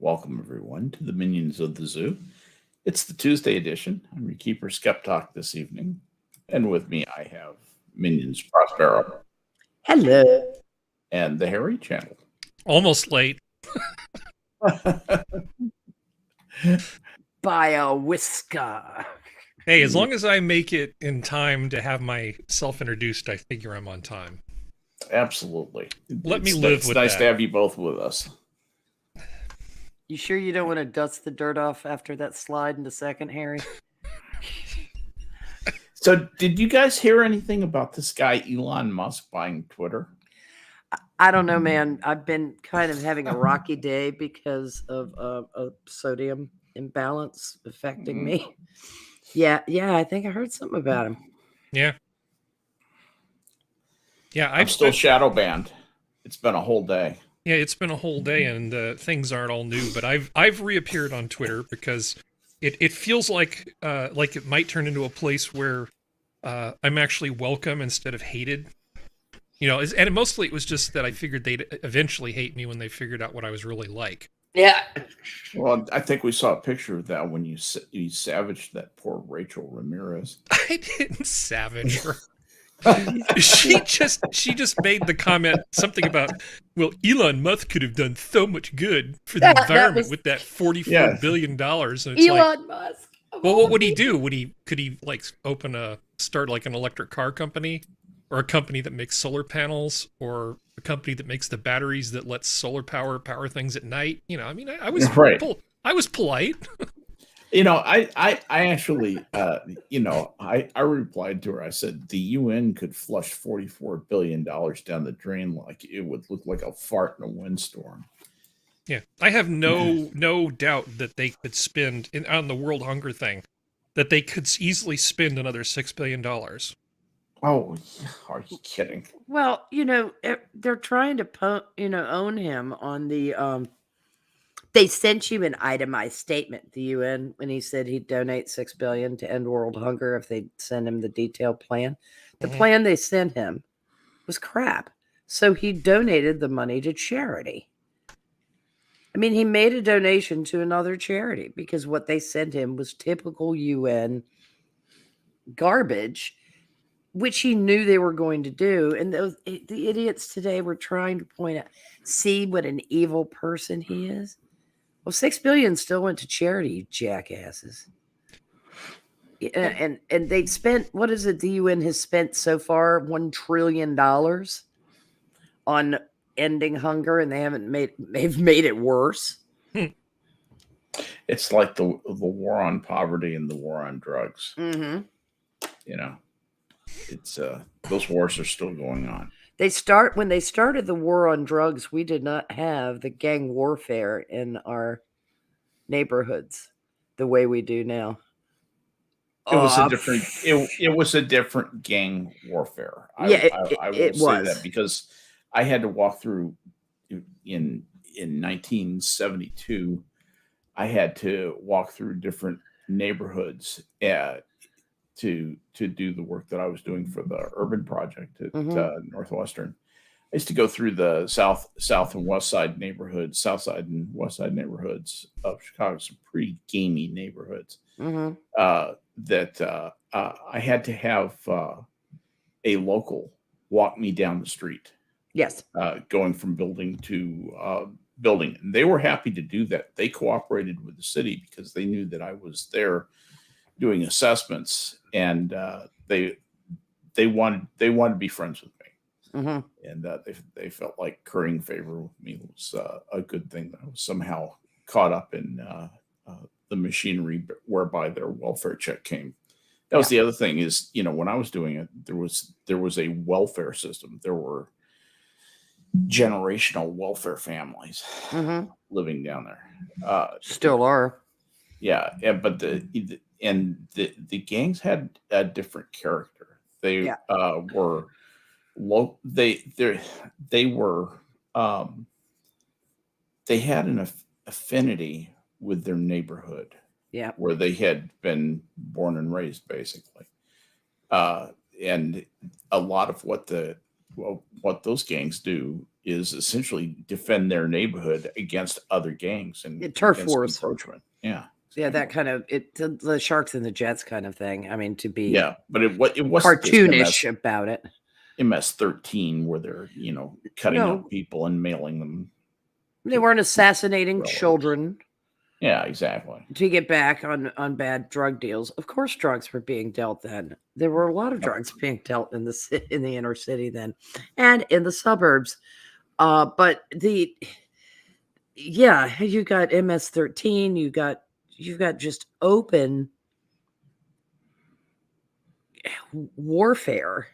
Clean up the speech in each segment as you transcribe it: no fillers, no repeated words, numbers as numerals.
Welcome, everyone, to the Minions of the Zoo. It's the Tuesday edition. I'm your keeper, Skep Tock, this evening. And with me, I have Minions Prospero. Hello. And the Harry Channel. Almost late. By a whisker. Hey, as long as I make it in time to have myself introduced, I figure I'm on time. Absolutely. Let me live with that. It's nice to have you both with us. You sure you don't want to dust the dirt off after that slide in a second, Harry? So, did you guys hear anything about this guy, Elon Musk, buying Twitter? I don't know, man. I've been kind of having a rocky day because of a sodium imbalance affecting me. Yeah, I think I heard something about him. Yeah, I'm still shadow banned. It's been a whole day. Yeah, it's been a whole day, and things aren't all new. But I've reappeared on Twitter because it feels like it might turn into a place where I'm actually welcome instead of hated. You know, and mostly it was just that I figured they'd eventually hate me when they figured out what I was really like. Yeah. Well, I think we saw a picture of that when you savaged that poor Rachel Ramirez. I didn't savage her. she just made the comment something about, well, Elon Musk could have done so much good for the environment with that $44 billion. And it's Elon Musk. Well, what would he do? Could he like start like an electric car company, or a company that makes solar panels, or a company that makes the batteries that lets solar power things at night? You know, I mean, I was right. I was polite. You know, I actually, I replied to her. I said, the UN could flush $44 billion down the drain like it would look like a fart in a windstorm. Yeah, I have no doubt that they could spend on the world hunger thing, that they could easily spend another $6 billion. Oh, are you kidding? Well, they're trying to own him on the They sent you an itemized statement, the UN, when he said he'd donate $6 billion to end world hunger if they'd send him the detailed plan. The plan they sent him was crap. So he donated the money to charity. I mean, he made a donation to another charity because what they sent him was typical UN garbage, which he knew they were going to do. And the idiots today were trying to point out, see what an evil person he is. Well, $6 billion still went to charity, you jackasses. And they spent, what is it? The UN has spent so far $1 trillion on ending hunger, and they've made it worse. It's like the war on poverty and the war on drugs. Mm-hmm. You know, it's those wars are still going on. When they started the war on drugs, we did not have the gang warfare in our neighborhoods the way we do now. It was a different. It was a different gang warfare. I will say that because I had to walk through in 1972. I had to walk through different neighborhoods to do the work that I was doing for the urban project at Northwestern. I used to go through the south and west side neighborhoods, south side and west side neighborhoods of Chicago, some pretty gamey neighborhoods. That I had to have a local walk me down the street. Yes, going from building to building, and they were happy to do that. They cooperated with the city because they knew that I was there doing assessments, and they wanted to be friends with me, and they felt like currying favor with me was a good thing. That I was somehow caught up in the machinery whereby their welfare check came. That was the other thing is, when I was doing it, there was a welfare system. There were generational welfare families living down there. Still are. Yeah, but the gangs had a different character. They were low. They had an affinity with their neighborhood. Yeah, where they had been born and raised, basically, and a lot of what those gangs do is essentially defend their neighborhood against other gangs and Turf against wars. encroachment. Yeah. Yeah, that kind of the Sharks and the Jets kind of thing. I mean, to be Yeah, but it wasn't just cartoonish about it. MS-13 where they're cutting No. up people and mailing them. They weren't assassinating relatives. children Yeah, exactly. to get back on bad drug deals. Of course, drugs were being dealt then. There were a lot of drugs being dealt in the inner city then, and in the suburbs. But you got MS-13. You've got just open warfare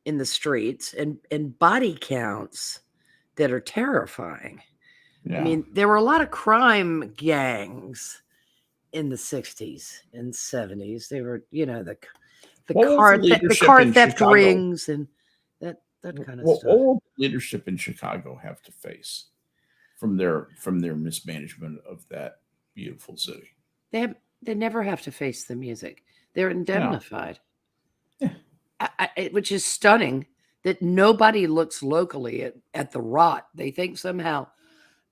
in the streets and body counts that are terrifying. Yeah. I mean, there were a lot of crime gangs in the 60s and 70s. They were, the car theft rings and that kind of stuff. What will leadership in Chicago have to face from their mismanagement of that beautiful city? They never have to face the music. They're indemnified. Yeah. Which is stunning that nobody looks locally at the rot. They think somehow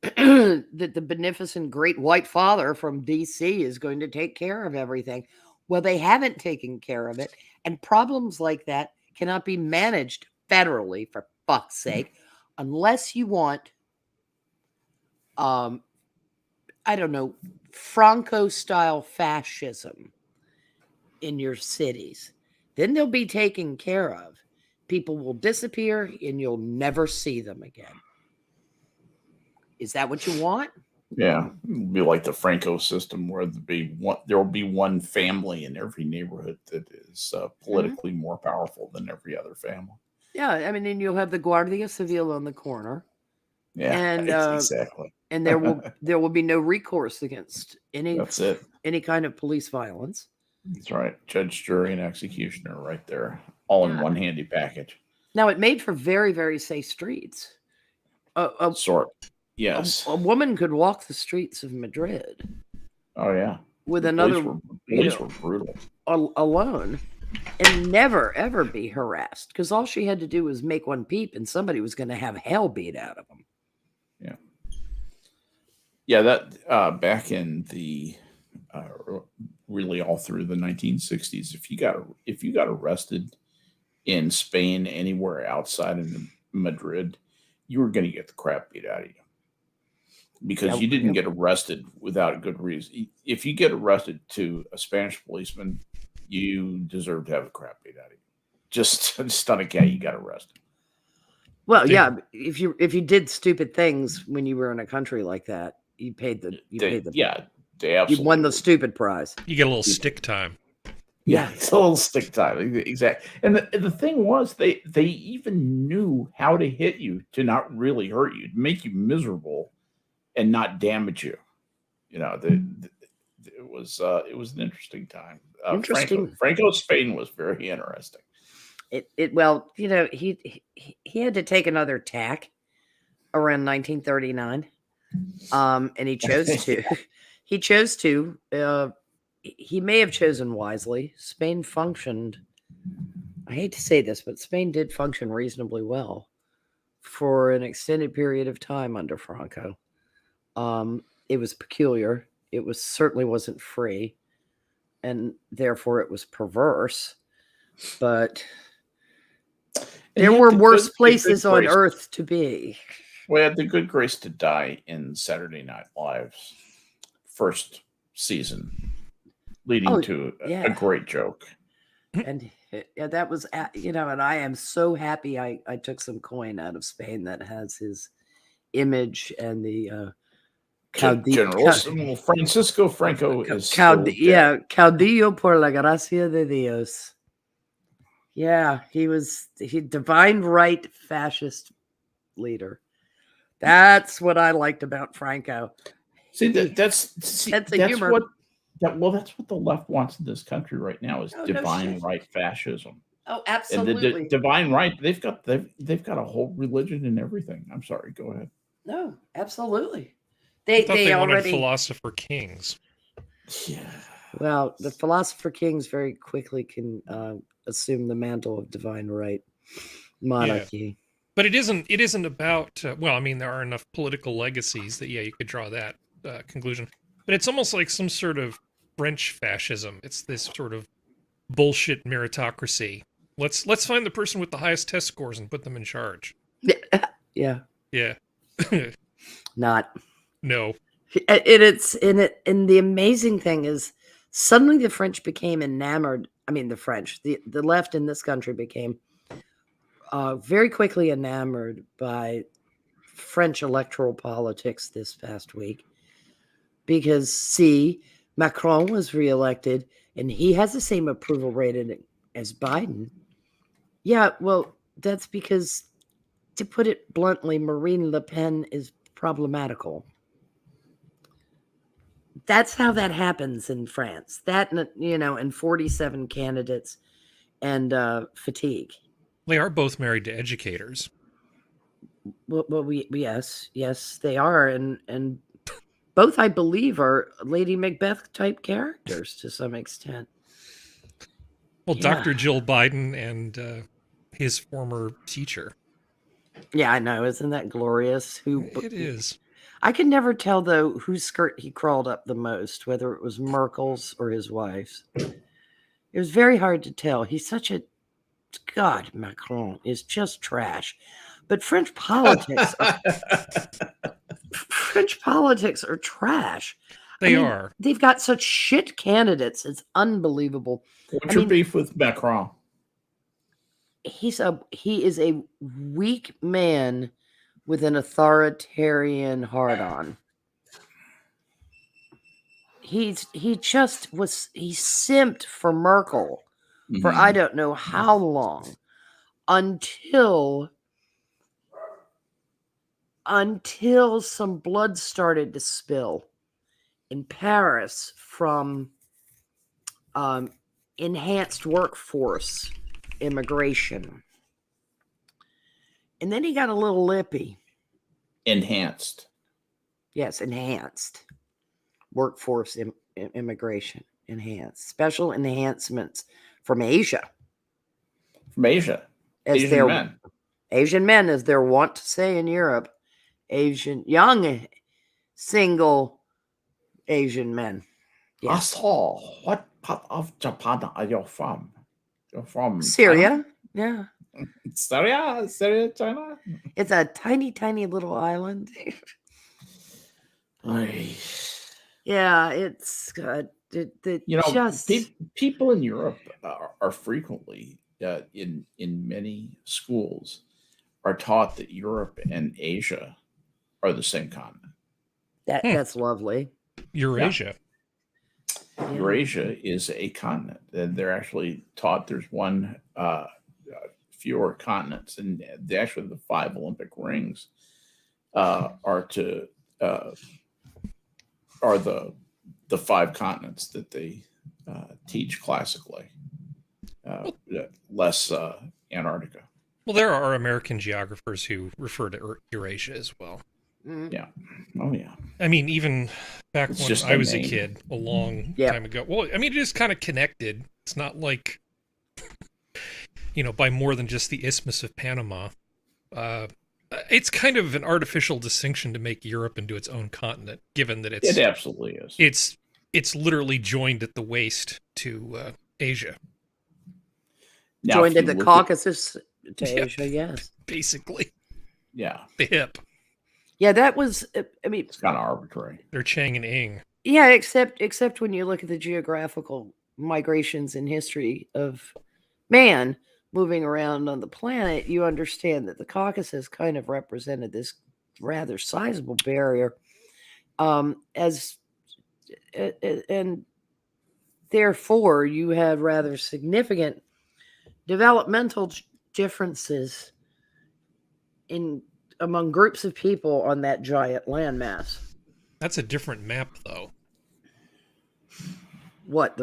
that the beneficent great white father from DC is going to take care of everything. Well, they haven't taken care of it. And problems like that cannot be managed federally, for fuck's sake, unless you want, I don't know, Franco-style fascism in your cities. Then they'll be taken care of. People will disappear and you'll never see them again. Is that what you want? Yeah, it'll be like the Franco system where there will be one family in every neighborhood that is politically more powerful than every other family. Yeah, I mean, then you'll have the Guardia Civil on the corner. Yeah, and exactly. And there will be no recourse against any kind of police violence. That's right. Judge, jury, and executioner right there, all in one handy package. Now, it made for very, very safe streets. Yes. A woman could walk the streets of Madrid. Oh, yeah. With police were brutal. Alone and never, ever be harassed because all she had to do was make one peep and somebody was going to have hell beat out of them. Yeah. Yeah, that back in the really all through the 1960s, if you got arrested in Spain anywhere outside of Madrid, you were going to get the crap beat out of you because you didn't get arrested without a good reason. If you get arrested to a Spanish policeman, you deserve to have the crap beat out of you. Just on account you got arrested. Well, yeah, if you did stupid things when you were in a country like that, you paid the they absolutely. You won the stupid prize. You get a little stick time. Yeah, it's a little stick time. Exactly. And the thing was, they even knew how to hit you to not really hurt you, to make you miserable and not damage you. It was an interesting time. Franco's Spain was very interesting. He had to take another tack around 1939, and he chose to. He chose to. He may have chosen wisely. Spain functioned. I hate to say this, but Spain did function reasonably well for an extended period of time under Franco. It was peculiar. It certainly wasn't free, and therefore it was perverse. But there were worse places on earth to be. We had the good grace to die in Saturday Night Live's first season, leading to a great joke. And that was, and I am so happy I took some coin out of Spain that has his image and the General Francisco Franco is Caudillo por la gracia de Dios. Yeah, he divine right fascist leader. That's what I liked about Franco. See, that's humor. That's what the left wants in this country right now is divine right fascism. Oh, absolutely. And the divine right, they've got a whole religion and everything. I'm sorry, go ahead. No, absolutely. They wanted philosopher kings. Yeah. Well, the philosopher kings very quickly can assume the mantle of divine right monarchy. But it isn't about. Well, I mean, there are enough political legacies that you could draw that conclusion. But it's almost like some sort of French fascism. It's this sort of bullshit meritocracy. Let's find the person with the highest test scores and put them in charge. Yeah. Yeah. Not. No. And the amazing thing is suddenly the French became enamored. I mean, the left in this country became very quickly enamored by French electoral politics this past week because, see, Macron was reelected and he has the same approval rating as Biden. Yeah, well, that's because, to put it bluntly, Marine Le Pen is problematical. That's how that happens in France. That, and 47 candidates and fatigue. They are both married to educators. Well, yes, they are, and both, I believe, are Lady Macbeth type characters to some extent. Well, Yeah. Dr. Jill Biden and his former teacher. Yeah, I know. Isn't that glorious? It is. I can never tell, though, whose skirt he crawled up the most, whether it was Merkel's or his wife's. It was very hard to tell. He's such a... God, Macron is just trash. But French politics are trash. They are. They've got such shit candidates. It's unbelievable. What's your beef with Macron? He is a weak man with an authoritarian hard-on. He simped for Merkel for I don't know how long until some blood started to spill in Paris from enhanced workforce immigration. And then he got a little lippy. Enhanced. Yes, enhanced workforce immigration. Enhanced. Special enhancements from Asia. From Asia. Asian men, as they're wont to say in Europe. Young, single Asian men. Yes. What part of Japan are you from? You're from Syria. China? Yeah. Syria, China? It's a tiny, tiny little island. Yeah, it's good. People in Europe are frequently in many schools are taught that Europe and Asia are the same continent. That's lovely. Eurasia. Yeah. Eurasia is a continent, and they're actually taught there's one fewer continents, and actually the 5 Olympic rings are the 5 continents that they teach classically, less Antarctica. Well, there are American geographers who refer to Eurasia as well. Mm-hmm. Yeah. Oh, yeah. I mean, even back It's when just I a was a name. kid, a long time ago. Well, I mean, it is kind of connected. It's not like, by more than just the Isthmus of Panama. It's kind of an artificial distinction to make Europe into its own continent, given that It absolutely is. It's literally joined at the waist to Asia. Now, Joined if at you the look Caucasus to Yeah. Asia, yes. Basically, yeah, the hip. Yeah, that was, I mean, it's kind of arbitrary. They're Chang and Ing. yeah, except when you look at the geographical migrations in history of man moving around on the planet, you understand that the Caucasus kind of represented this rather sizable barrier, and therefore you had rather significant developmental differences among groups of people on that giant landmass. That's a different map, though. What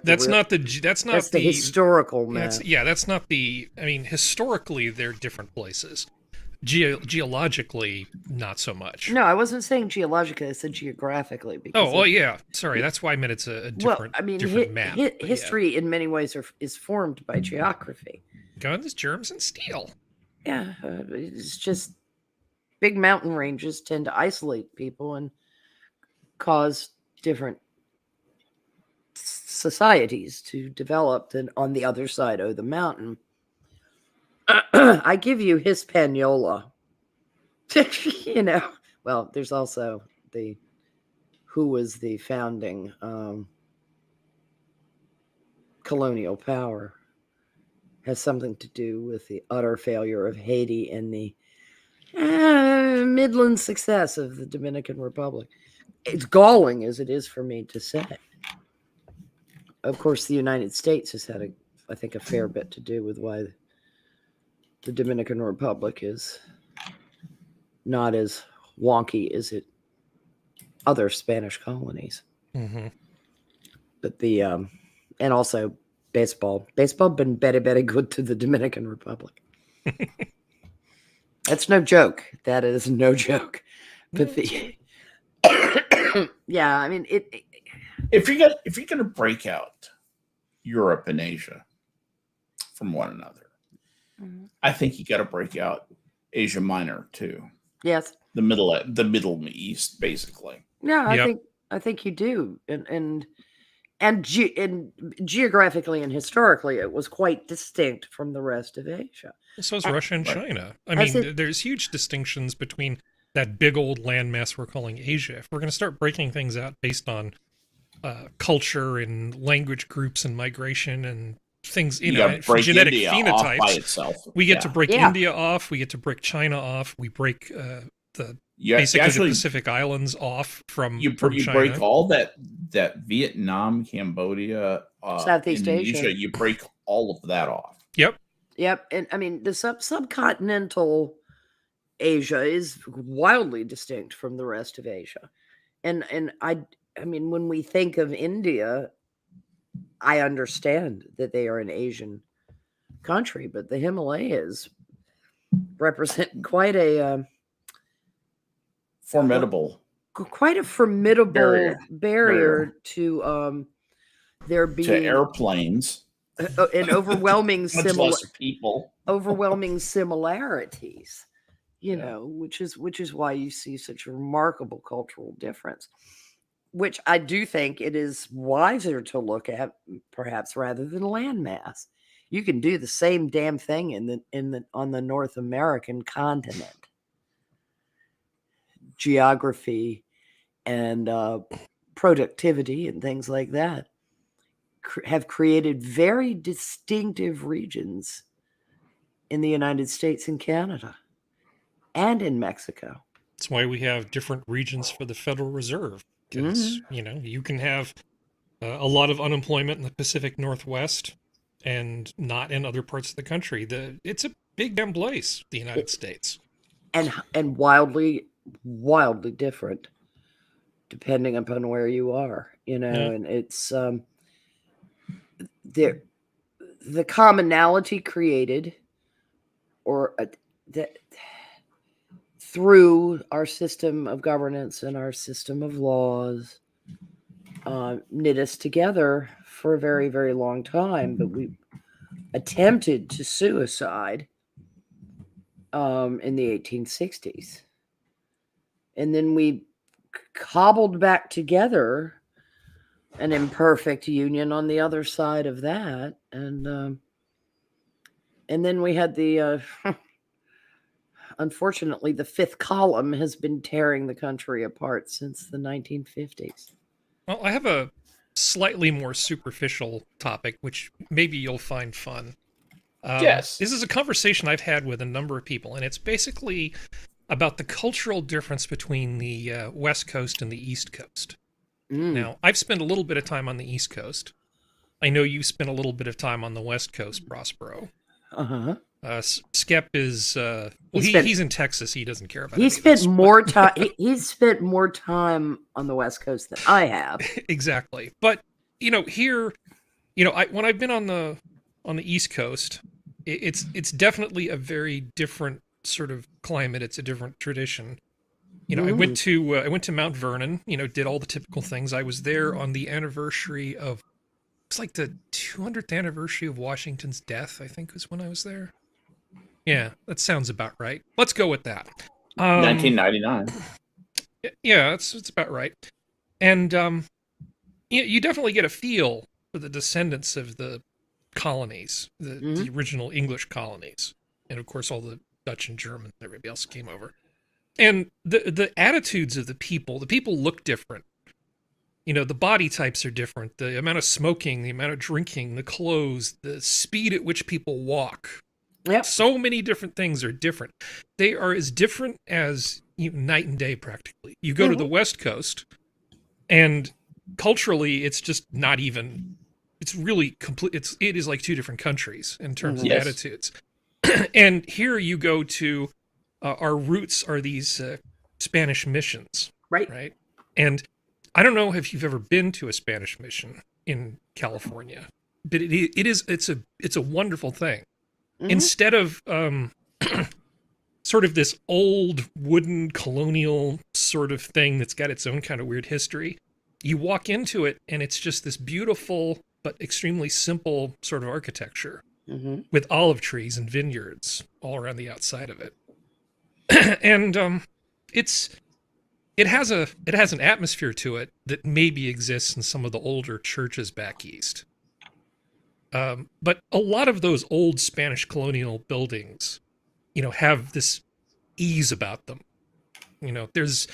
That's not the historical map. That's not the. I mean, historically, they're different places. Geologically, not so much. No, I wasn't saying geologically. I said geographically. Because yeah. Sorry, that's why I meant it's a different. Well, I mean, different map. History in many ways is formed by geography. Guns, germs, and steel. Yeah, it's just big mountain ranges tend to isolate people and cause different societies to develop than on the other side of the mountain. I give you Hispaniola. You know, well, there's also the who was the founding colonial power has something to do with the utter failure of Haiti and the midland success of the Dominican Republic. It's galling as it is for me to say. Of course, the United States has had, I think, a fair bit to do with why the Dominican Republic is not as wonky as it other Spanish colonies. Mm-hmm. But and also baseball been very good to the Dominican Republic. That's no joke. That is no joke. But yeah, I mean if you're gonna break out Europe and Asia from one another, I think you got to break out Asia Minor too. Yes, the Middle East, basically. Yeah, Yep. I think you do, and geographically and historically, it was quite distinct from the rest of Asia. So is Russia and China. I As mean, it- there's huge distinctions between that big old landmass we're calling Asia. If we're going to start breaking things out based on culture and language groups and migration and things, you know, gotta break genetic India off by phenotypes, itself. we get to break Yeah. India off. We get to break China off. We break the You basically actually, the Pacific Islands off from you China. break all that Vietnam, Cambodia, Southeast Indonesia. Asia. You break all of that off. Yep. Yep, and I mean the subcontinental Asia is wildly distinct from the rest of Asia, and I mean when we think of India, I understand that they are an Asian country, but the Himalayas represent quite a Formidable. formidable barrier Barrier. to there To being airplanes, an overwhelming much less people. overwhelming similarities, you Yeah. know, which is why you see such a remarkable cultural difference, which I do think it is wiser to look at perhaps rather than landmass. You can do the same damn thing on the North American continent. Geography and productivity and things like that have created very distinctive regions in the United States and Canada and in Mexico. That's why we have different regions for the Federal Reserve. Because, you know, you can have a lot of unemployment in the Pacific Northwest and not in other parts of the country. It's a big damn place, the United States. And wildly different depending upon where you are, you know. Yeah. And it's the commonality created or that through our system of governance and our system of laws knit us together for a very, very long time. But we attempted to suicide in the 1860s. And then we cobbled back together an imperfect union on the other side of that. And then we had the, unfortunately, the fifth column has been tearing the country apart since the 1950s. Well, I have a slightly more superficial topic, which maybe you'll find fun. Yes. This is a conversation I've had with a number of people, and it's basically about the cultural difference between the West Coast and the East Coast. Now, I've spent a little bit of time on the East Coast. I know you spent a little bit of time on the West Coast, Prospero. Uh-huh. Skep is he's in Texas. He doesn't care about He any of spent this, more time. He's spent more time on the West Coast than I have. Exactly. But you know, here, you know, when I've been on the East Coast, it's definitely a very different sort of climate. It's a different tradition. You know, I went to Mount Vernon. You know, did all the typical things. I was there on the anniversary of it's like the 200th anniversary of Washington's death. I think was when I was there. Yeah, that sounds about right. Let's go with that. 1999. Yeah, it's about right. And you definitely get a feel for the descendants of the colonies, the original English colonies, and of course all the Dutch and German and everybody else came over. And the attitudes of the people look different. You know, the body types are different. The amount of smoking, the amount of drinking, the clothes, the speed at which people walk. Yep. So many different things are different. They are as different as night and day, practically. You go to the West Coast, and culturally, it's just not even. It's really complete. It is like two different countries in terms of attitudes. And here you go to our roots are these Spanish missions, right? And I don't know if you've ever been to a Spanish mission in California, but it's a wonderful thing. Instead of sort of this old wooden colonial sort of thing that's got its own kind of weird history, you walk into it and it's just this beautiful but extremely simple sort of architecture with olive trees and vineyards all around the outside of it. And it has an atmosphere to it that maybe exists in some of the older churches back east. But a lot of those old Spanish colonial buildings, have this ease about them. There's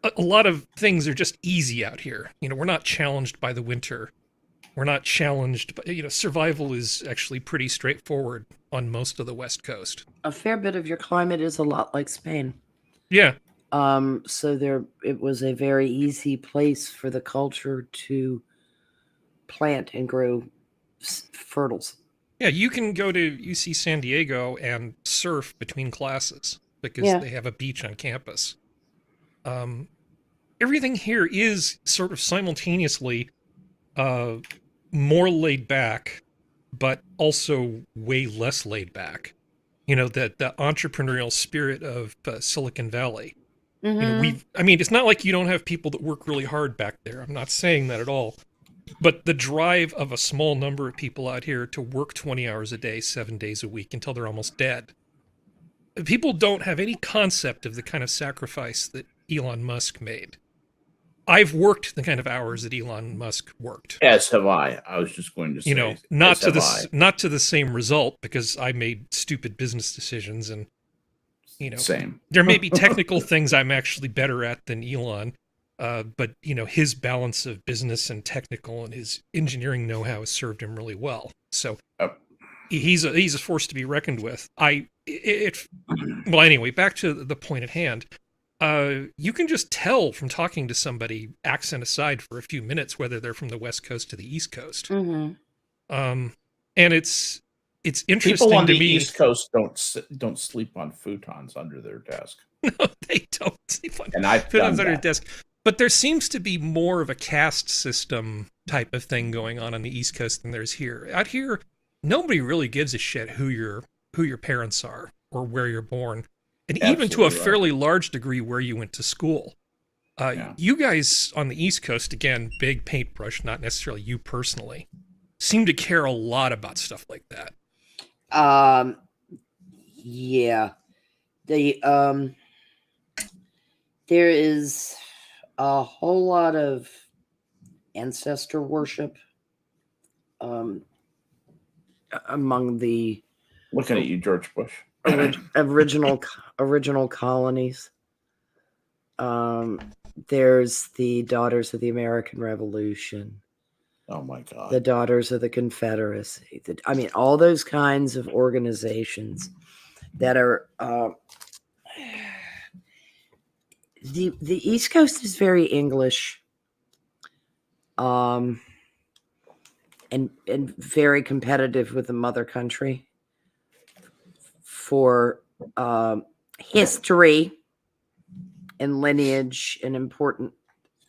a lot of things are just easy out here. We're not challenged by the winter. We're not challenged, but survival is actually pretty straightforward on most of the West Coast. A fair bit of your climate is a lot like Spain. Yeah. So it was a very easy place for the culture to plant and grow fertiles. Yeah, you can go to UC San Diego and surf between classes because they have a beach on campus. Everything here is sort of simultaneously more laid back, but also way less laid back. The entrepreneurial spirit of Silicon Valley. It's not like you don't have people that work really hard back there. I'm not saying that at all. But the drive of a small number of people out here to work 20 hours a day, 7 days a week until they're almost dead. People don't have any concept of the kind of sacrifice that Elon Musk made. I've worked the kind of hours that Elon Musk worked. As have I. I was just going to say, not to the same result, because I made stupid business decisions, and same. There may be technical things I'm actually better at than Elon, but his balance of business and technical and his engineering know-how has served him really well. So he's a force to be reckoned with. Well, anyway, back to the point at hand. You can just tell from talking to somebody, accent aside for a few minutes, whether they're from the West Coast to the East Coast. And it's interesting. People on to the me, East Coast don't sleep on futons under their desk. No, they don't sleep on futons under their desk. But there seems to be more of a caste system type of thing going on the East Coast than there's here. Out here, nobody really gives a shit who your parents are or where you're born. And Absolutely even to a fairly large degree where you went to school. You guys on the East Coast, again, big paintbrush, not necessarily you personally, seem to care a lot about stuff like that. Yeah. There is a whole lot of ancestor worship among the looking at you, George Bush. original colonies. There's the Daughters of the American Revolution. Oh my God. The Daughters of the Confederacy. All those kinds of organizations that are the East Coast is very English, and very competitive with the mother country for history and lineage and important.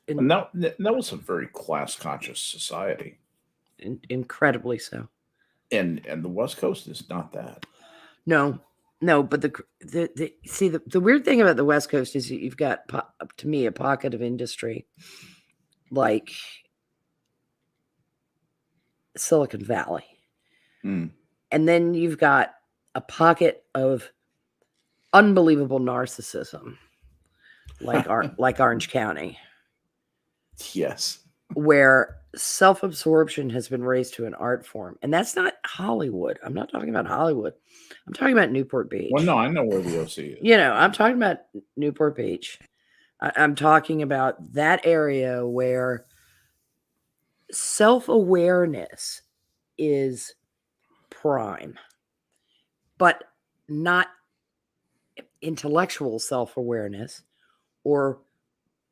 And that was a very class conscious society. Incredibly so. And the West Coast is not that. No, but the weird thing about the West Coast is you've got, to me, a pocket of industry like Silicon Valley. And then you've got a pocket of unbelievable narcissism, like Orange County, Yes. where self-absorption has been raised to an art form. And that's not Hollywood. I'm not talking about Hollywood. I'm talking about Newport Beach. Well, no, I know where the OC is. You know, I'm talking about Newport Beach. I'm talking about that area where self-awareness is prime, but not intellectual self-awareness or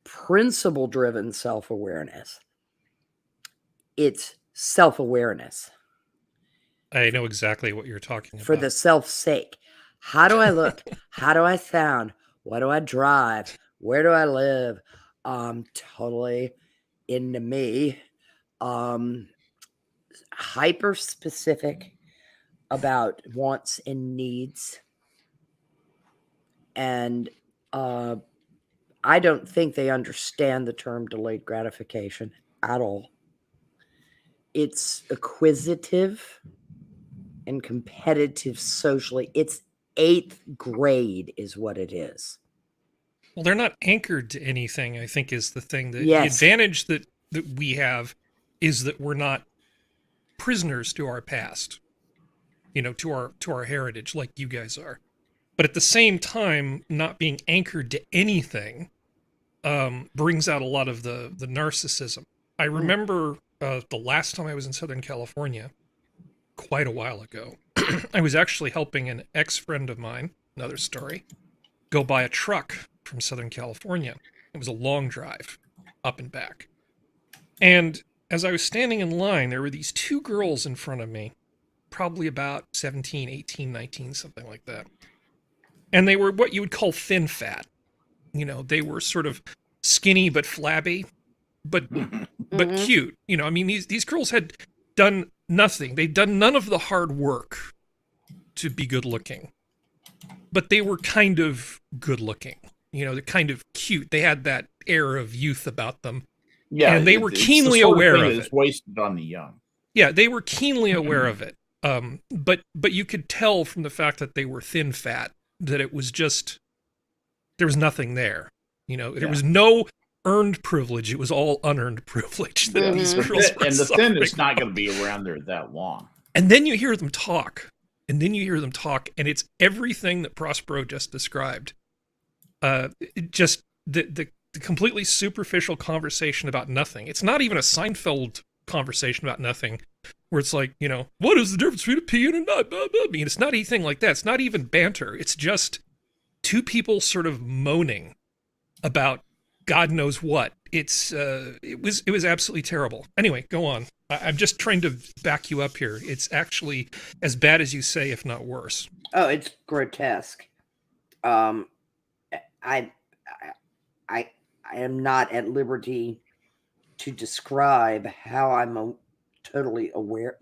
principle-driven self-awareness. It's self-awareness I know exactly what you're talking for about. the self's sake. How do I look? How do I sound? What do I drive? Where do I live? Totally into me. Hyper specific about wants and needs. And I don't think they understand the term delayed gratification at all. It's acquisitive and competitive socially. It's 8th grade is what it is. Well, they're not anchored to anything, I think, is the thing. The Yes. advantage that we have is that we're not prisoners to our past, you know, to our heritage like you guys are. But at the same time, not being anchored to anything brings out a lot of the narcissism. I remember the last time I was in Southern California, quite a while ago, I was actually helping an ex-friend of mine, another story, go buy a truck from Southern California. It was a long drive up and back. And as I was standing in line, there were these 2 girls in front of me, probably about 17, 18, 19, something like that. And they were what you would call thin fat. You know, they were sort of skinny but flabby, but cute. You know, I mean, these girls had done nothing. They'd done none of the hard work to be good looking. But they were kind of good looking. You know, they're kind of cute. They had that air of youth about them. Yeah, and they were it's the keenly sort aware thing of that's it. wasted on the young. Yeah, they were keenly aware of it. But you could tell from the fact that they were thin fat that it was just, there was nothing there. You know, there was no earned privilege. It was all unearned privilege that these girls were And the suffering thin is not from. going to be around there that long. And then you hear them talk. And it's everything that Prospero just described. Just the completely superficial conversation about nothing. It's not even a Seinfeld conversation about nothing, where it's like, you know, what is the difference between a pea and a nut? Blah, blah. I mean, it's not anything like that. It's not even banter. It's just 2 people sort of moaning about God knows what. It was absolutely terrible. Anyway, go on. I'm just trying to back you up here. It's actually as bad as you say, if not worse. Oh, it's grotesque. I am not at liberty to describe how I'm totally aware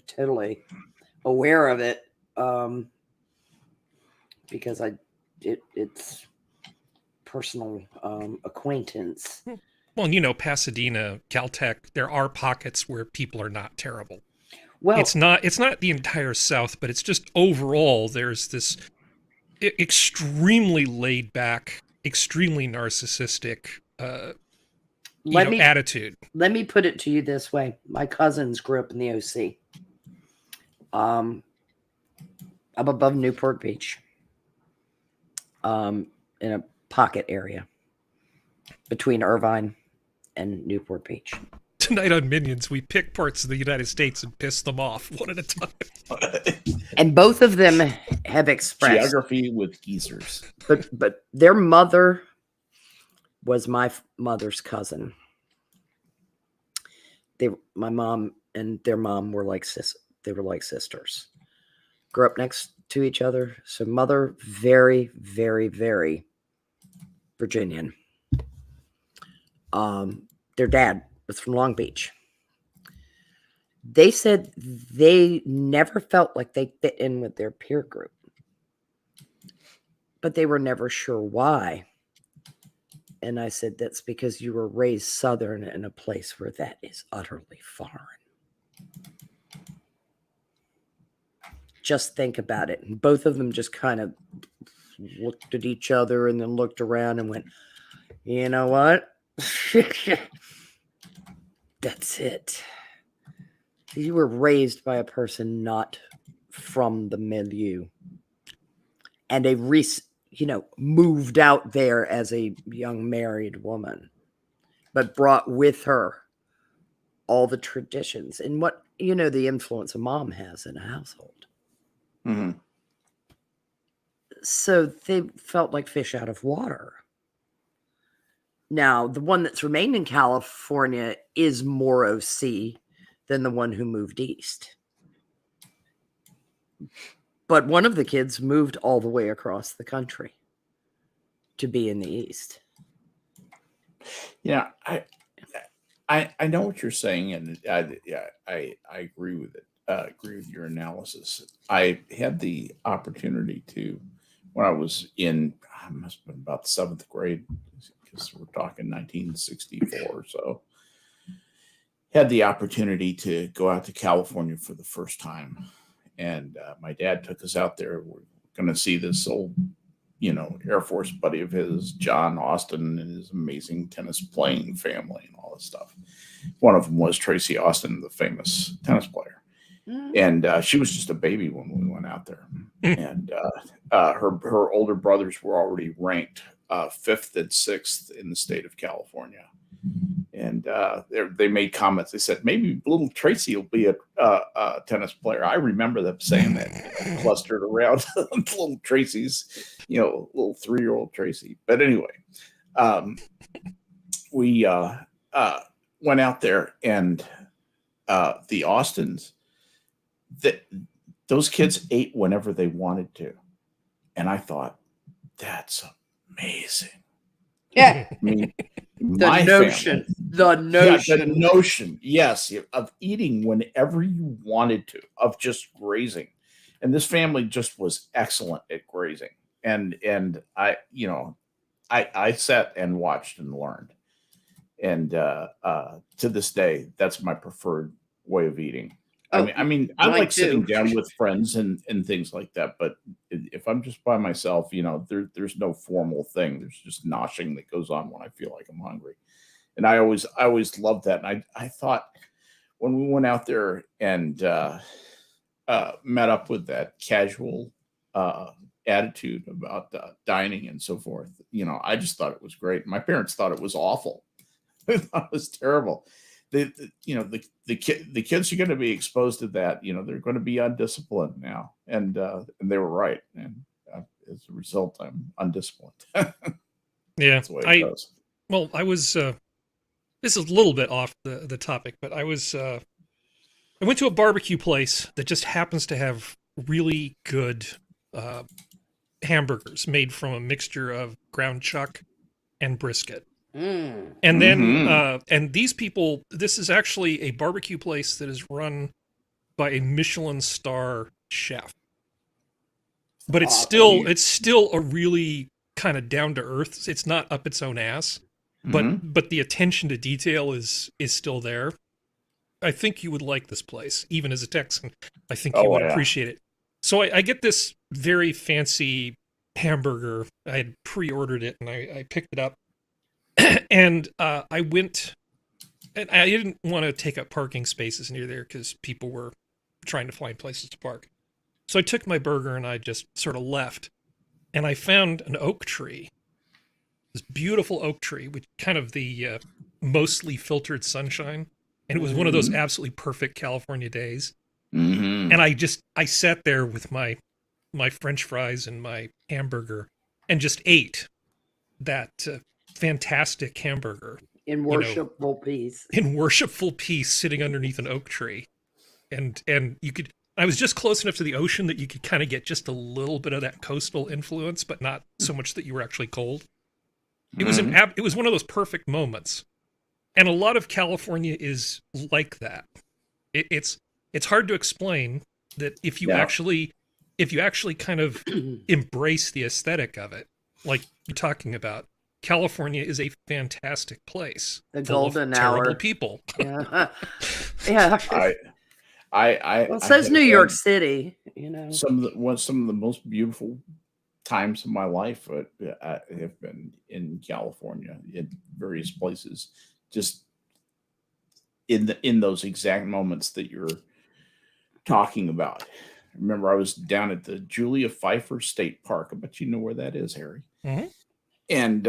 of it, because it's personal acquaintance. Well, you know, Pasadena, Caltech, there are pockets where people are not terrible. Well, it's not the entire South, but it's just overall there's this extremely laid back, extremely narcissistic attitude. Let me put it to you this way. My cousins grew up in the OC. Up above Newport Beach. In a pocket area between Irvine and Newport Beach. Tonight on Minions, we pick parts of the United States and piss them off one at a time. And both of them have expressed geography with geezers. But their mother was my mother's cousin. My mom and their mom were like they were like sisters. Grew up next to each other. So mother, very, very, very Virginian. Their dad was from Long Beach. They said they never felt like they fit in with their peer group, but they were never sure why. And I said, that's because you were raised Southern in a place where that is utterly foreign. Just think about it. And both of them just kind of looked at each other and then looked around and went, you know what? That's it. You were raised by a person not from the milieu. And moved out there as a young married woman, but brought with her all the traditions and the influence a mom has in a household. Mm-hmm. So they felt like fish out of water. Now, the one that's remained in California is more OC than the one who moved east. But one of the kids moved all the way across the country to be in the East. Yeah, I know what you're saying, and I agree with it. Agree with your analysis. I had the opportunity to, when I was I must have been about the 7th grade, because we're talking 1964 or so. Had the opportunity to go out to California for the first time. And my dad took us out there. We're going to see this old, Air Force buddy of his, John Austin, and his amazing tennis playing family and all this stuff. One of them was Tracy Austin, the famous tennis player. And she was just a baby when we went out there. And her older brothers were already ranked 5th and 6th in the state of California. And they made comments. They said, maybe little Tracy will be a tennis player. I remember them saying that, clustered around little Tracy's, little 3-year-old Tracy. But anyway, we went out there, and the Austins, those kids ate whenever they wanted to. And I thought, that's amazing. Yeah. I mean, The notion, yes, of eating whenever you wanted to, of just grazing. And this family just was excellent at grazing. And I sat and watched and learned. And to this day, that's my preferred way of eating. I mean, I like sitting down with friends and things like that. But if I'm just by myself, there's no formal thing. There's just noshing that goes on when I feel like I'm hungry. And I always loved that. And I thought when we went out there and met up with that casual attitude about dining and so forth, I just thought it was great. My parents thought it was awful. They thought it was terrible. The kids are going to be exposed to that. They're going to be undisciplined now, and they were right. And as a result, I'm undisciplined. Yeah, that's the way it goes. Well, I was. This is a little bit off the topic, but I went to a barbecue place that just happens to have really good hamburgers made from a mixture of ground chuck and brisket. And then, and these people, this is actually a barbecue place that is run by a Michelin star chef, but it's still a really kind of down to earth. It's not up its own ass, but the attention to detail is still there. I think you would like this place, even as a Texan. I think you would appreciate it. So I get this very fancy hamburger. I had pre-ordered it and I picked it up. And I went, and I didn't want to take up parking spaces near there because people were trying to find places to park. So I took my burger and I just sort of left. And I found an oak tree, this beautiful oak tree with kind of the mostly filtered sunshine. And it was one of those absolutely perfect California days. And I sat there with my French fries and my hamburger and just ate that fantastic hamburger in worshipful peace, sitting underneath an oak tree. And I was just close enough to the ocean that you could kind of get just a little bit of that coastal influence, but not so much that you were actually cold. It was one of those perfect moments. And a lot of California is like that. It's hard to explain that if you actually kind of embrace the aesthetic of it, like you're talking about, California is a fantastic place. The golden hour. Terrible hour. People. Yeah. Yeah. Well, I says have New York had City, you know. some of the most beautiful times of my life have been in California in various places, just in those exact moments that you're talking about. Remember, I was down at the Julia Pfeiffer State Park. I bet you know where that is, Harry. Mhm. And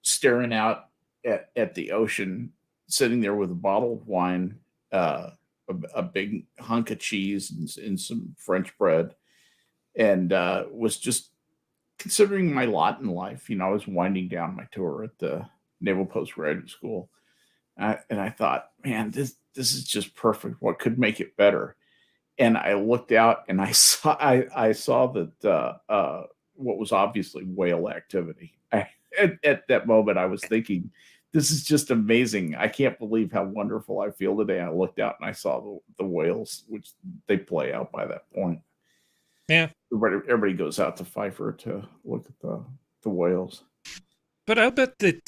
staring out at the ocean, sitting there with a bottle of wine, a big hunk of cheese, and some French bread, and was just considering my lot in life. I was winding down my tour at the Naval Postgraduate School, and I thought, man, this is just perfect. What could make it better? And I looked out and I saw that what was obviously whale activity. At that moment, I was thinking, this is just amazing. I can't believe how wonderful I feel today. I looked out and I saw the whales, which they play out by that point. Yeah. Everybody goes out to Pfeiffer to look at the whales. But I bet that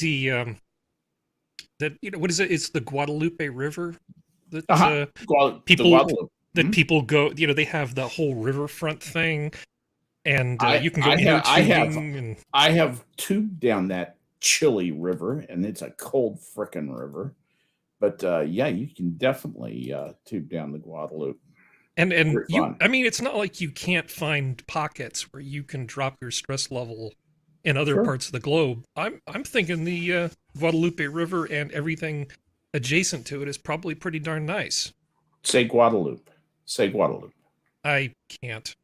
what is it? It's the Guadalupe River that people Guadalupe. that people go. They have the whole riverfront thing, and you can go I have tubed down that chilly river, and it's a cold frickin' river. But yeah, you can definitely tube down the Guadalupe. And it's not like you can't find pockets where you can drop your stress level in other parts of the globe. I'm thinking the Guadalupe River and everything adjacent to it is probably pretty darn nice. Say Guadalupe. Say Guadalupe. I can't.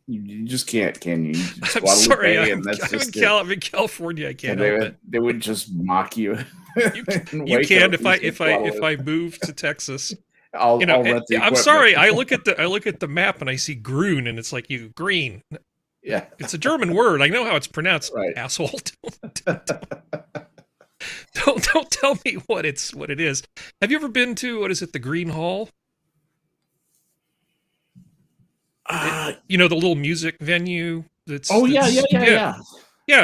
You just can't, can you? I'm sorry. I'm in California. I can't help it. They would just mock you. You can if I move to Texas. I'll rent the I'm sorry. I look at the map and I see Grün, and it's like green. Yeah, it's a German word. I know how it's pronounced. Right. Asshole. Don't tell me what it is. Have you ever been to the Green Hall? The little music venue. Yeah,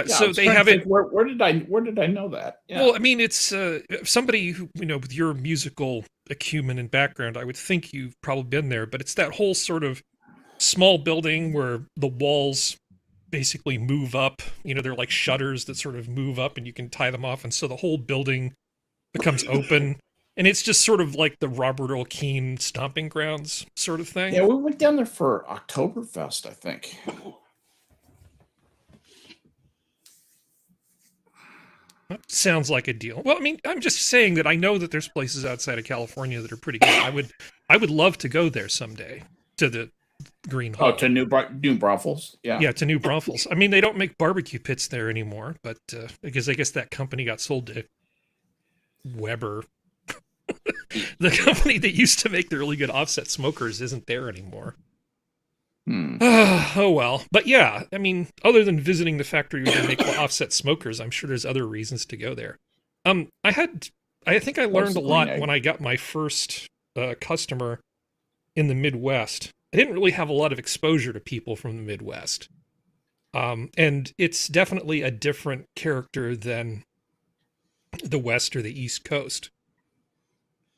so they have it. Where did I know that? Yeah. Well, I mean, it's somebody who with your musical acumen and background, I would think you've probably been there. But it's that whole sort of small building where the walls basically move up. They're like shutters that sort of move up, and you can tie them off, and so the whole building becomes open. And it's just sort of like the Robert Earl Keen stomping grounds sort of thing. Yeah, we went down there for Oktoberfest, I think. Sounds like a deal. Well, I mean, I'm just saying that I know that there's places outside of California that are pretty good. I would love to go there someday to the Green Hall. Oh, to New Braunfels? Yeah. Yeah, to New Braunfels. I mean, they don't make barbecue pits there anymore, but because I guess that company got sold to Weber. The company that used to make the really good offset smokers isn't there anymore. Oh well, but yeah, I mean, other than visiting the factory where they make offset smokers, I'm sure there's other reasons to go there. I think I learned a lot when I got my first customer in the Midwest. I didn't really have a lot of exposure to people from the Midwest, and it's definitely a different character than the West or the East Coast.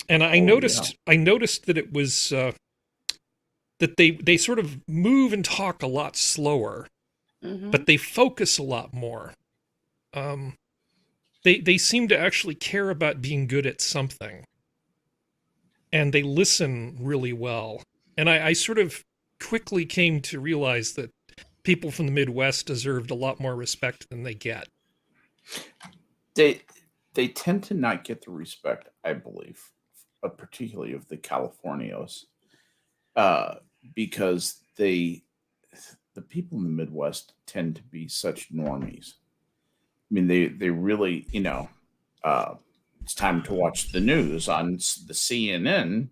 And I noticed that it was. That they sort of move and talk a lot slower, but they focus a lot more. They seem to actually care about being good at something, and they listen really well. And I sort of quickly came to realize that people from the Midwest deserved a lot more respect than they get. They tend to not get the respect, I believe, particularly of the Californios. Because the people in the Midwest tend to be such normies. I mean, they really, it's time to watch the news on the CNN,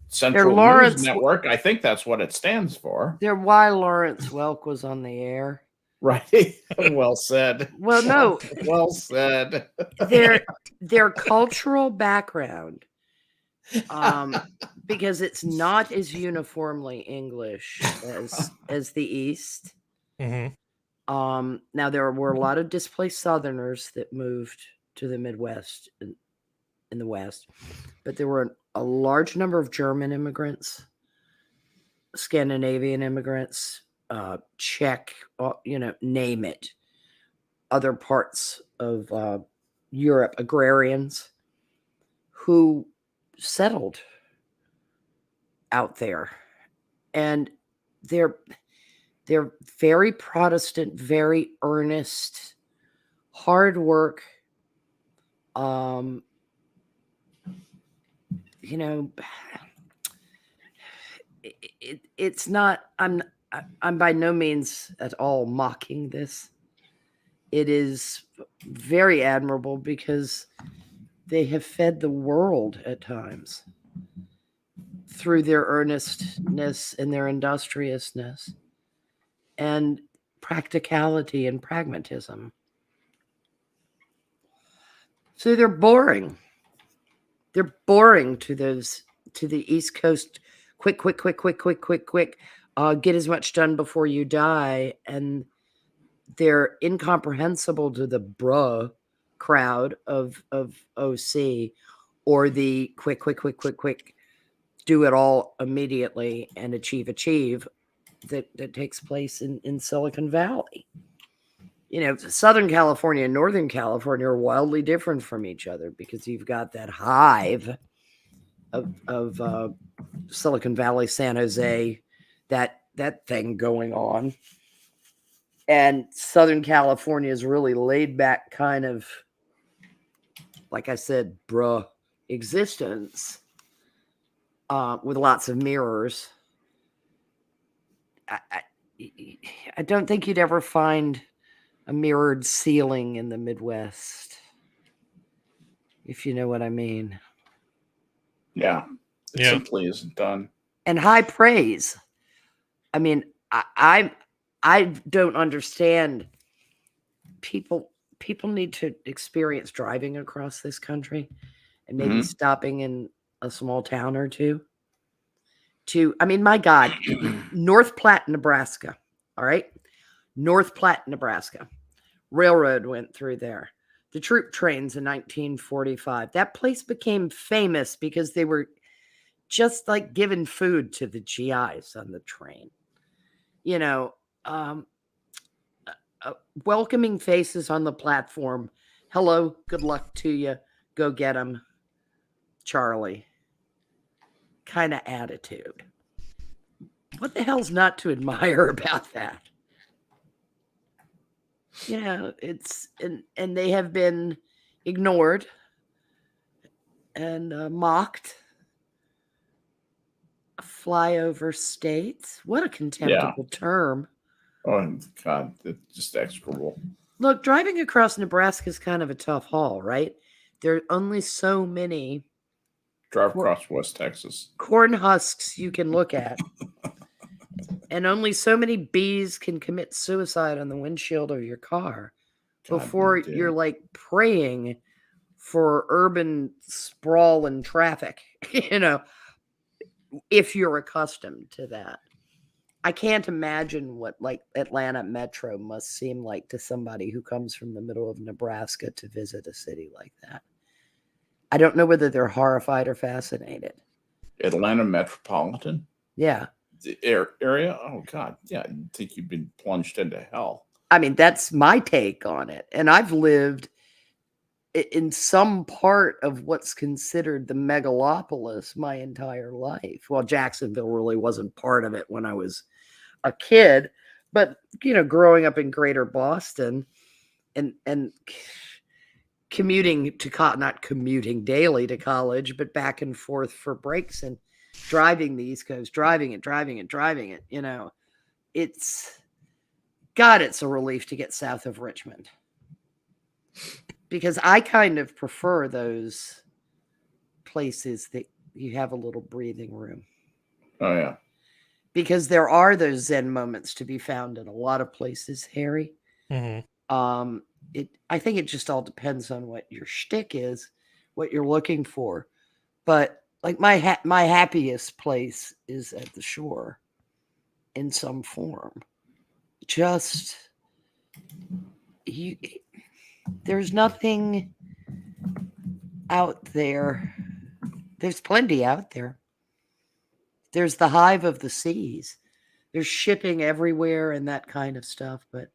Central News Network. I think that's what it stands for. They're why Lawrence Welk was on the air. Right. Well said. Well, no. Well said. Their cultural background. Because it's not as uniformly English as the East. Mm-hmm. Now there were a lot of displaced Southerners that moved to the Midwest in the West, but there were a large number of German immigrants, Scandinavian immigrants, Czech, name it, other parts of Europe, agrarians who settled out there. And they're very Protestant, very earnest, hard work. It's not. I'm by no means at all mocking this. It is very admirable because they have fed the world at times through their earnestness and their industriousness and practicality and pragmatism. So they're boring. They're boring to the East Coast. Quick. Get as much done before you die. And they're incomprehensible to the bruh crowd of OC, or the quick, do it all immediately and achieve that takes place in Silicon Valley. Southern California and Northern California are wildly different from each other because you've got that hive of Silicon Valley, San Jose, that thing going on. And Southern California is really laid back kind of, like I said, bruh existence with lots of mirrors. I don't think you'd ever find a mirrored ceiling in the Midwest, if you know what I mean. Yeah. It simply isn't done. And high praise. I mean, I don't understand. People need to experience driving across this country and maybe stopping in a small town or two. My God, North Platte, Nebraska. All right. North Platte, Nebraska. Railroad went through there. The troop trains in 1945. That place became famous because they were just like giving food to the GIs on the train. Welcoming faces on the platform. Hello, good luck to you. Go get them, Charlie. Kind of attitude. What the hell's not to admire about that? It's and they have been ignored and mocked. Flyover states. What a contemptible term. Oh, God, it's just execrable. Look, driving across Nebraska is kind of a tough haul, right? There are only so many drive across West Texas. Corn husks you can look at. And only so many bees can commit suicide on the windshield of your car before you're like praying for urban sprawl and traffic, if you're accustomed to that. I can't imagine what like Atlanta Metro must seem like to somebody who comes from the middle of Nebraska to visit a city like that. I don't know whether they're horrified or fascinated. Atlanta Metropolitan? Yeah. The area? Oh, God. Yeah. You'd think you've been plunged into hell. I mean, that's my take on it. And I've lived in some part of what's considered the megalopolis my entire life. Well, Jacksonville really wasn't part of it when I was a kid, but growing up in Greater Boston and commuting to not commuting daily to college, but back and forth for breaks and driving the East Coast, driving it. It's a relief to get south of Richmond. Because I kind of prefer those places that you have a little breathing room. Oh, yeah. Because there are those Zen moments to be found in a lot of places, Harry. Mm-hmm. I think it just all depends on what your shtick is, what you're looking for. But like my happiest place is at the shore in some form. Just there's nothing out there There's plenty out there. There's the hive of the seas. There's shipping everywhere and that kind of stuff. But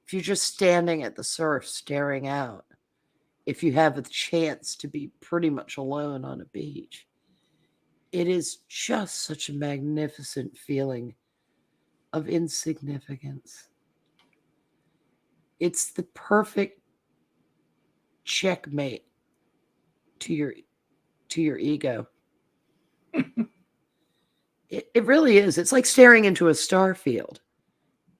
if you're just standing at the surf staring out, if you have a chance to be pretty much alone on a beach, it is just such a magnificent feeling of insignificance. It's the perfect checkmate to your ego. It really is. It's like staring into a star field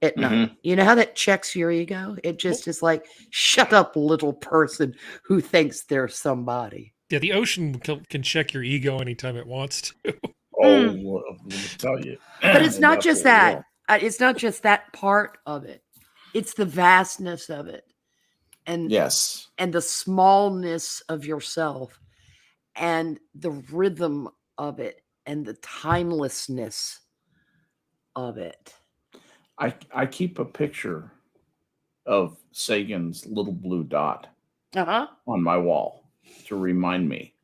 at night. You know how that checks your ego? It just is like, shut up, little person who thinks they're somebody. Yeah, the ocean can check your ego anytime it wants to. Oh, let me tell you. But it's not That's just what we that. will. It's not just that part of it. It's the vastness of it. And Yes. and the smallness of yourself and the rhythm of it and the timelessness of it. I keep a picture of Sagan's little blue dot Uh-huh. on my wall to remind me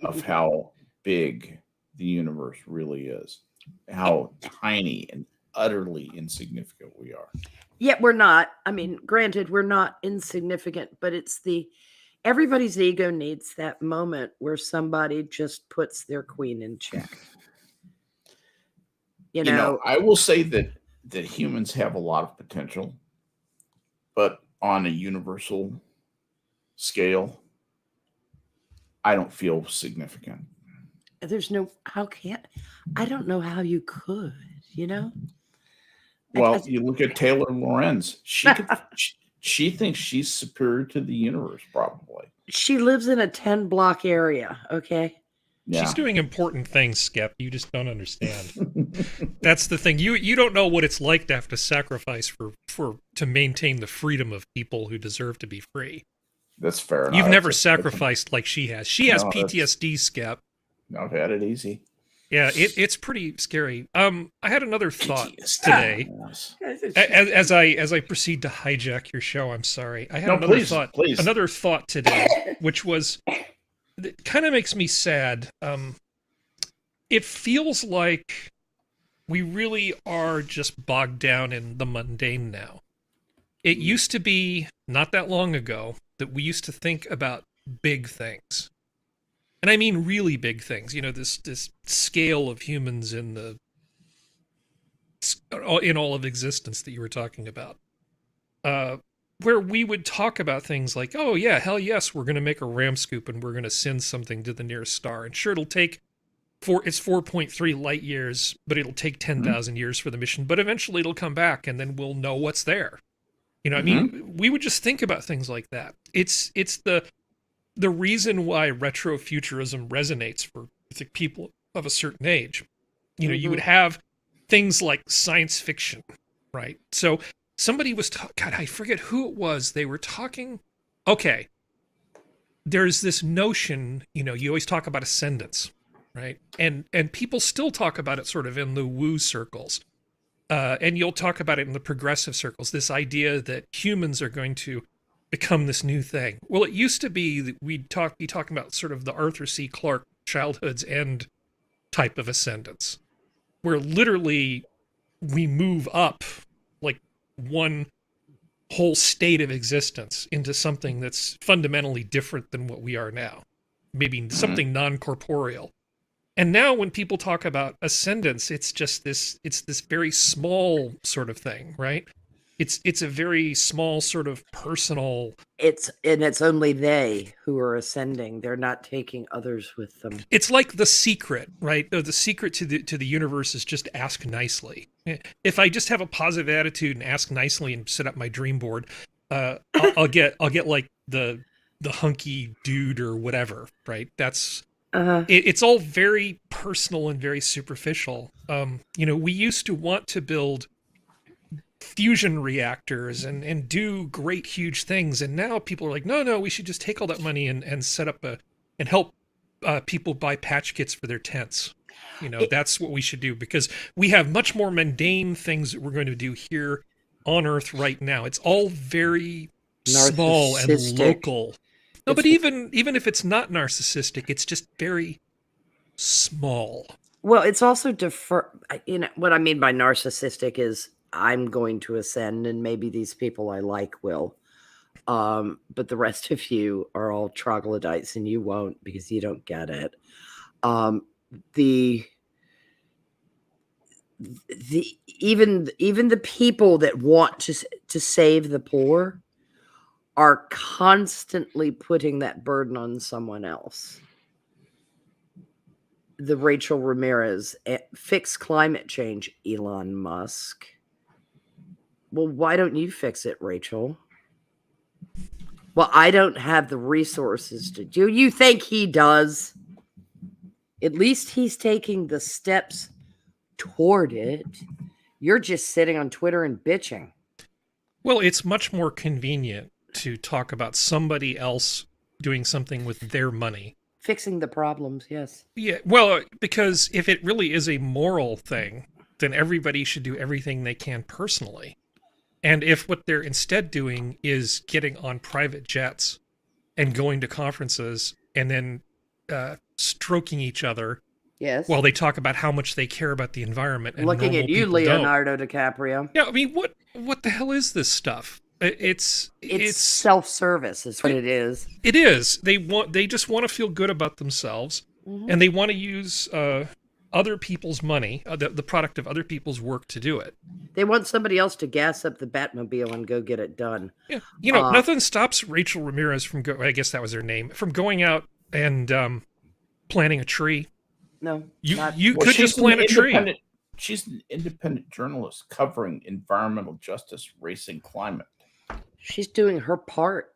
of how big the universe really is, how tiny and utterly insignificant we are. Yet we're not. I mean, granted, we're not insignificant, but it's everybody's ego needs that moment where somebody just puts their queen in check. You know, I will say that humans have a lot of potential, but on a universal scale, I don't feel significant. there's no, I don't know how you could, you know? Well, you look at Taylor Lorenz. She thinks she's superior to the universe, probably. She lives in a 10-block area, okay? Yeah. She's doing important things, Skep. You just don't understand. That's the thing. You don't know what it's like to have to sacrifice to maintain the freedom of people who deserve to be free. That's fair enough. You've never sacrificed like she has. She has PTSD, Skep. I've had it easy. Yeah, it's pretty scary. I had another thought today. Yes. As I proceed to hijack your show, I'm sorry. I had another thought today, which was, it kind of makes me sad. It feels like we really are just bogged down in the mundane now. It used to be, not that long ago, that we used to think about big things. And I mean really big things, this scale of humans in all of existence that you were talking about. Where we would talk about things like, oh yeah, hell yes, we're going to make a ram scoop and we're going to send something to the nearest star. And sure, it'll take, it's 4.3 light years, but it'll take 10,000 years for the mission. But eventually it'll come back and then we'll know what's there. I mean, we would just think about things like that. It's the reason why retrofuturism resonates for people of a certain age. You would have things like science fiction, right? So somebody was God, I forget who it was. They were talking. Okay, there's this notion. You always talk about ascendance, right? And people still talk about it sort of in the woo circles, and you'll talk about it in the progressive circles. This idea that humans are going to become this new thing. Well, it used to be that we'd be talking about sort of the Arthur C. Clarke childhood's end type of ascendance, where literally we move up like one whole state of existence into something that's fundamentally different than what we are now, maybe something non-corporeal. And now when people talk about ascendance, it's this very small sort of thing, right? It's a very small sort of personal. It's only they who are ascending. They're not taking others with them. It's like The Secret, right? The secret to the universe is just ask nicely. If I just have a positive attitude and ask nicely and set up my dream board, I'll get like the hunky dude or whatever, right? That's it's all very personal and very superficial. We used to want to build fusion reactors and do great huge things, and now people are like, no, we should just take all that money and set up and help people buy patch kits for their tents. That's what we should do, because we have much more mundane things that we're going to do here on Earth right now. It's all very small and local. No, but even if it's not narcissistic, it's just very small. Well, it's also what I mean by narcissistic is I'm going to ascend and maybe these people I like will. But the rest of you are all troglodytes and you won't because you don't get it. The even the people that want to save the poor are constantly putting that burden on someone else. The Rachel Ramirez, fix climate change, Elon Musk. Well, why don't you fix it, Rachel? Well, I don't have the resources to do. You think he does? At least he's taking the steps toward it. You're just sitting on Twitter and bitching. Well, it's much more convenient to talk about somebody else doing something with their money. Fixing the problems, yes. Yeah, well, because if it really is a moral thing, then everybody should do everything they can personally. And if what they're instead doing is getting on private jets and going to conferences and then stroking each other, yes, while they talk about how much they care about the environment, and looking at you, Leonardo DiCaprio. Yeah, I mean, what the hell is this stuff? It's self-service is what it is. It is. They just want to feel good about themselves, and they want to use other people's money, the product of other people's work, to do it. They want somebody else to gas up the Batmobile and go get it done. Yeah, nothing stops Rachel Ramirez from I guess that was her name, from going out and planting a tree. No, you could just plant a tree. She's an independent journalist covering environmental justice, race, and climate. She's doing her part.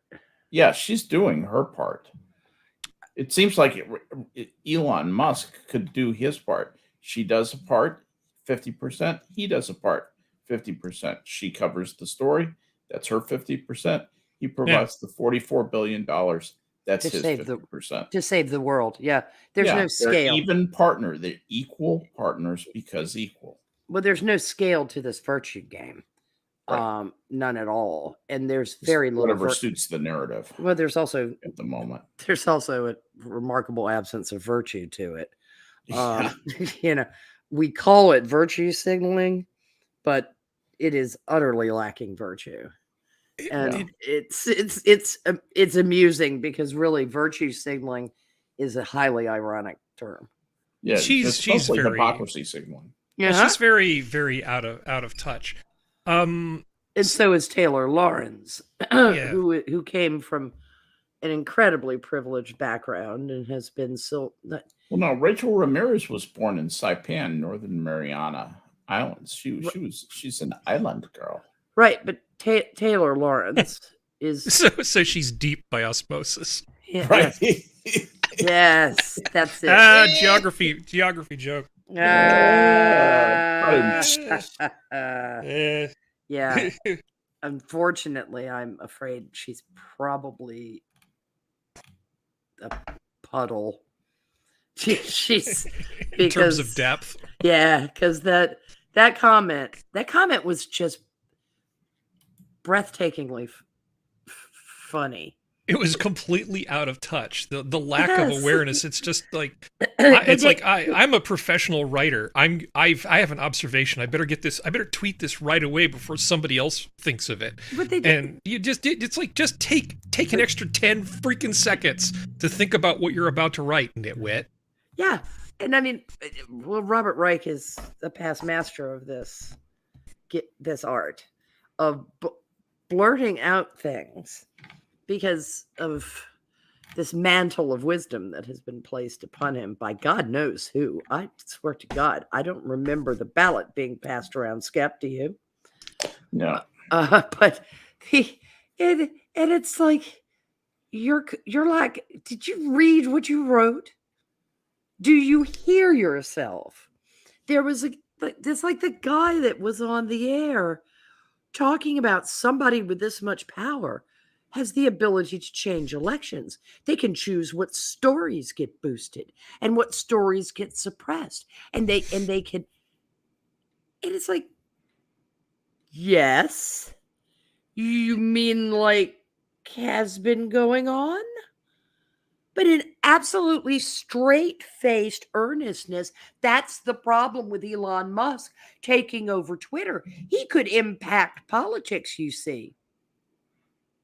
Yeah, she's doing her part. It seems like Elon Musk could do his part. She does a part, 50%. He does a part, 50%. She covers the story. That's her 50%. He provides the $44 billion. That's his 50%. To save the world. Yeah. There's no scale. They're even partner. They're equal partners because equal. Well, there's no scale to this virtue game. Right. None at all. And there's very little. Whatever suits the narrative. Well, there's also at the moment. There's also a remarkable absence of virtue to it. We call it virtue signaling, but it is utterly lacking virtue. And it's amusing because really virtue signaling is a highly ironic term. Yeah, she's very hypocrisy signaling. Yeah, she's very, very out of touch. And so is Taylor Lawrence, who came from an incredibly privileged background and has been Well, no, Rachel Ramirez was born in Saipan, Northern Mariana Islands. She's an island girl. Right, but Taylor Lawrence is so she's deep by osmosis. Yeah, right. Yes, that's it. Geography joke. Yeah. Unfortunately, I'm afraid she's probably a puddle. She's in terms of depth. Yeah, because that comment was just breathtakingly funny. It was completely out of touch. The lack of awareness. It's just like I'm a professional writer. I have an observation. I better get this. I better tweet this right away before somebody else thinks of it. And you it's like just take an extra 10 freaking seconds to think about what you're about to write, nitwit. Yeah, and I mean, well, Robert Reich is a past master of this art of blurting out things because of this mantle of wisdom that has been placed upon him by God knows who. I swear to God, I don't remember the ballot being passed around. Skep, do you? No. But it's like you're like, did you read what you wrote? Do you hear yourself? There was the guy that was on the air talking about somebody with this much power has the ability to change elections. They can choose what stories get boosted and what stories get suppressed. And they can, and it's like, yes, you mean like has been going on? but in absolutely straight-faced earnestness. That's the problem with Elon Musk taking over Twitter. He could impact politics, you see.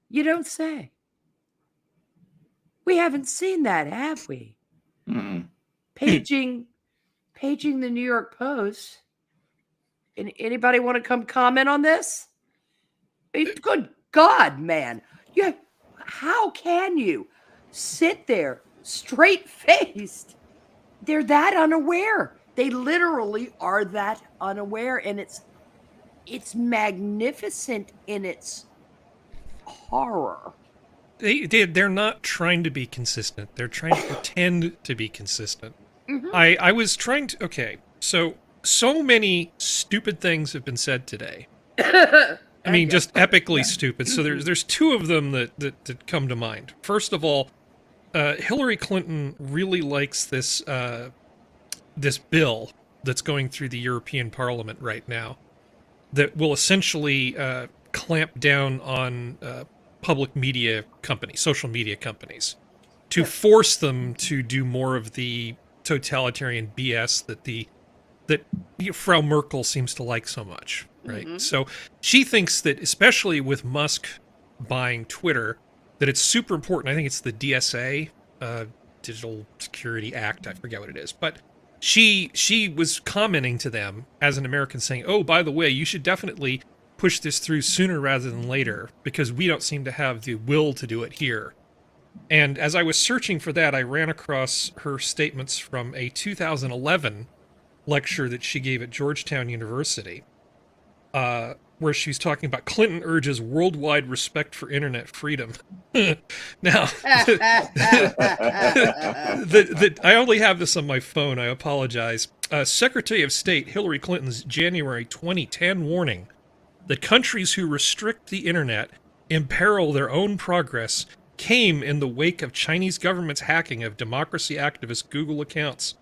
You don't say. We haven't seen that, have we? Mm-mm. Paging the New York Post. Anybody want to come comment on this? Good God, man. How can you sit there straight-faced? They're that unaware. They literally are that unaware, and it's magnificent in its horror. They're not trying to be consistent. They're trying to pretend to be consistent. Mhm. I was trying to... Okay, so many stupid things have been said today. I mean, just epically stupid. So there's two of them that come to mind. First of all, Hillary Clinton really likes this this bill that's going through the European Parliament right now that will essentially clamp down on public media companies, social media companies, to force them to do more of the totalitarian BS that Frau Merkel seems to like so much, right? Mhm. So she thinks that, especially with Musk buying Twitter, that it's super important. I think it's the DSA, Digital Security Act. I forget what it is, but she was commenting to them as an American, saying, "Oh, by the way, you should definitely push this through sooner rather than later because we don't seem to have the will to do it here." And as I was searching for that, I ran across her statements from a 2011 lecture that she gave at Georgetown University, where she was talking about Clinton urges worldwide respect for internet freedom. Now, I only have this on my phone. I apologize. Secretary of State Hillary Clinton's January 2010 warning that countries who restrict the internet imperil their own progress came in the wake of Chinese government's hacking of democracy activist Google accounts.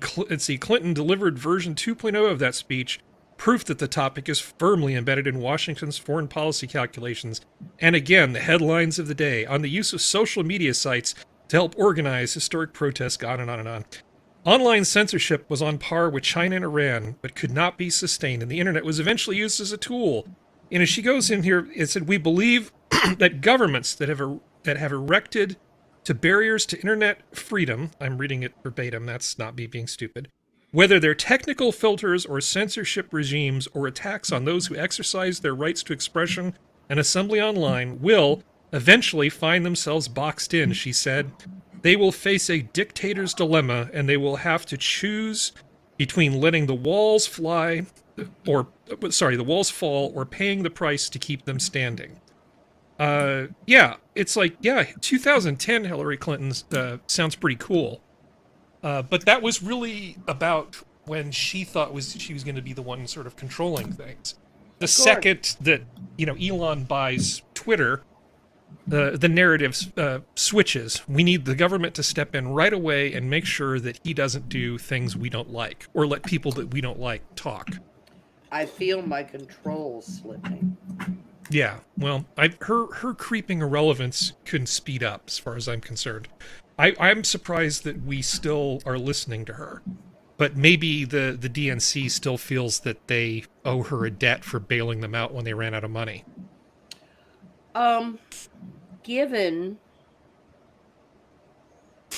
Clinton delivered version 2.0 of that speech, proof that the topic is firmly embedded in Washington's foreign policy calculations. And again, the headlines of the day on the use of social media sites to help organize historic protests, on and on and on. Online censorship was on par with China and Iran, but could not be sustained, and the internet was eventually used as a tool. And as she goes in here, it said, "We believe that governments that have erected to barriers to internet freedom," I'm reading it verbatim, that's not me being stupid, "whether they're technical filters or censorship regimes or attacks on those who exercise their rights to expression and assembly online, will eventually find themselves boxed in," she said. "They will face a dictator's dilemma, and they will have to choose between letting the walls fall or paying the price to keep them standing." It's like, 2010 Hillary Clinton's sounds pretty cool. But that was really about when she thought she was going to be the one sort of controlling things. The second that, Elon buys Twitter, the narrative switches. We need the government to step in right away and make sure that he doesn't do things we don't like or let people that we don't like talk. I feel my control slipping. Yeah, well, her creeping irrelevance couldn't speed up as far as I'm concerned. I'm surprised that we still are listening to her. But maybe the DNC still feels that they owe her a debt for bailing them out when they ran out of money. Given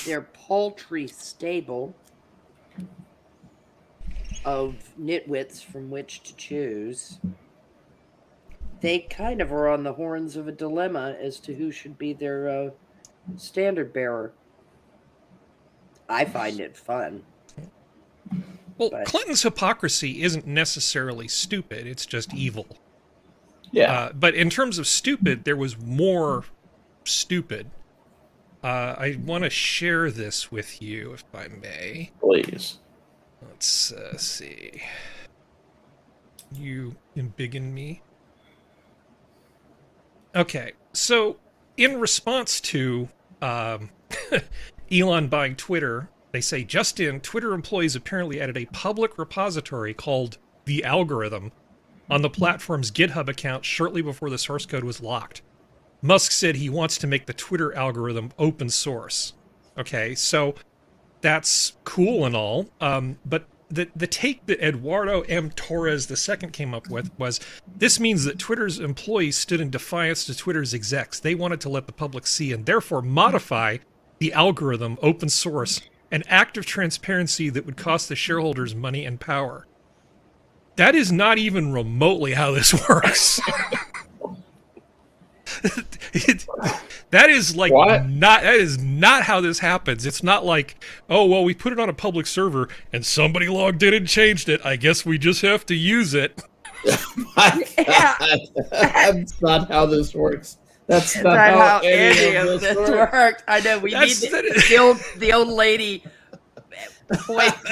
their paltry stable of nitwits from which to choose, they kind of are on the horns of a dilemma as to who should be their standard bearer. I find it fun. Well, But- Clinton's hypocrisy isn't necessarily stupid, it's just evil. Yeah. But in terms of stupid, there was more stupid. I want to share this with you, if I may. Please. Let's see. You embiggen me. Okay, so in response to Elon buying Twitter, they say, just in, Twitter employees apparently added a public repository called The Algorithm on the platform's GitHub account shortly before the source code was locked. Musk said he wants to make the Twitter algorithm open source. Okay, so that's cool and all, but the take that Eduardo M. Torres II came up with was, this means that Twitter's employees stood in defiance to Twitter's execs. They wanted to let the public see and therefore modify the algorithm, open source, an act of transparency that would cost the shareholders money and power. That is not even remotely how this works. That is like not. That is not how this happens. It's not like, oh well, we put it on a public server and somebody logged in and changed it. I guess we just have to use it. My God. That's not how this works. That's not how any of this works. I know we need the old lady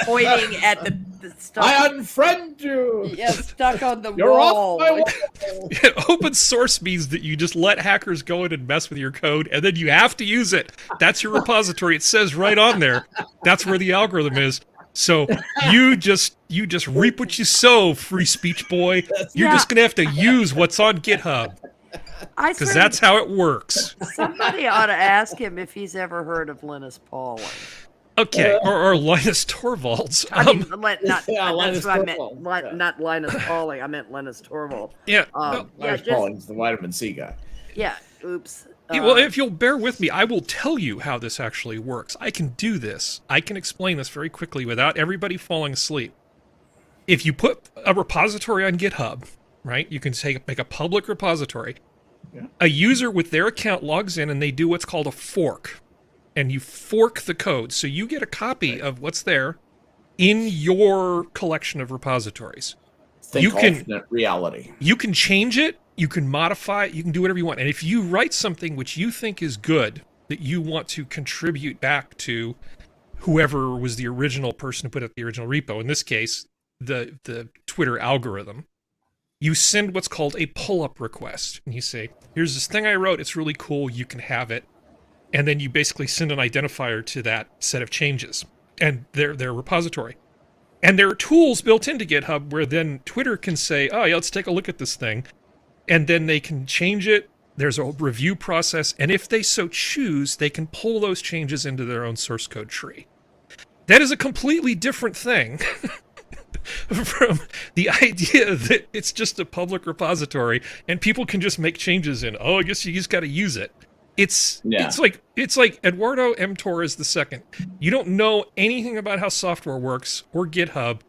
pointing at the stuff. I unfriend you. Yeah, stuck on the You're wall. off my wall. Open source means that you just let hackers go in and mess with your code, and then you have to use it. That's your repository. It says right on there. That's where the algorithm is. So you just reap what you sow, free speech boy. You're just gonna have to use what's on GitHub. Because that's how it works. Somebody ought to ask him if he's ever heard of Linus Pauling. Okay, or Linus Torvalds. I mean, Linus that's what I meant. Torvalds. Not Linus Pauling. I meant Linus Torvald. Yeah. Linus Pauling's the vitamin C guy. Yeah. Oops. Well, if you'll bear with me, I will tell you how this actually works. I can do this. I can explain this very quickly without everybody falling asleep. If you put a repository on GitHub, right, you can make a public repository. Yeah. A user with their account logs in and they do what's called a fork. And you fork the code. So you get a copy of what's there in your collection of repositories. Think alternate reality. You can change it. You can modify it. You can do whatever you want. And if you write something which you think is good, that you want to contribute back to whoever was the original person who put up the original repo, in this case, the Twitter algorithm, you send what's called a pull-up request. And you say, here's this thing I wrote. It's really cool. You can have it. And then you basically send an identifier to that set of changes and their repository. And there are tools built into GitHub where then Twitter can say, oh, yeah, let's take a look at this thing. And then they can change it. There's a review process. And if they so choose, they can pull those changes into their own source code tree. That is a completely different thing from the idea that it's just a public repository and people can just make changes in, oh, I guess you just got to use it. It's like Eduardo M. Torres II. You don't know anything about how software works or GitHub.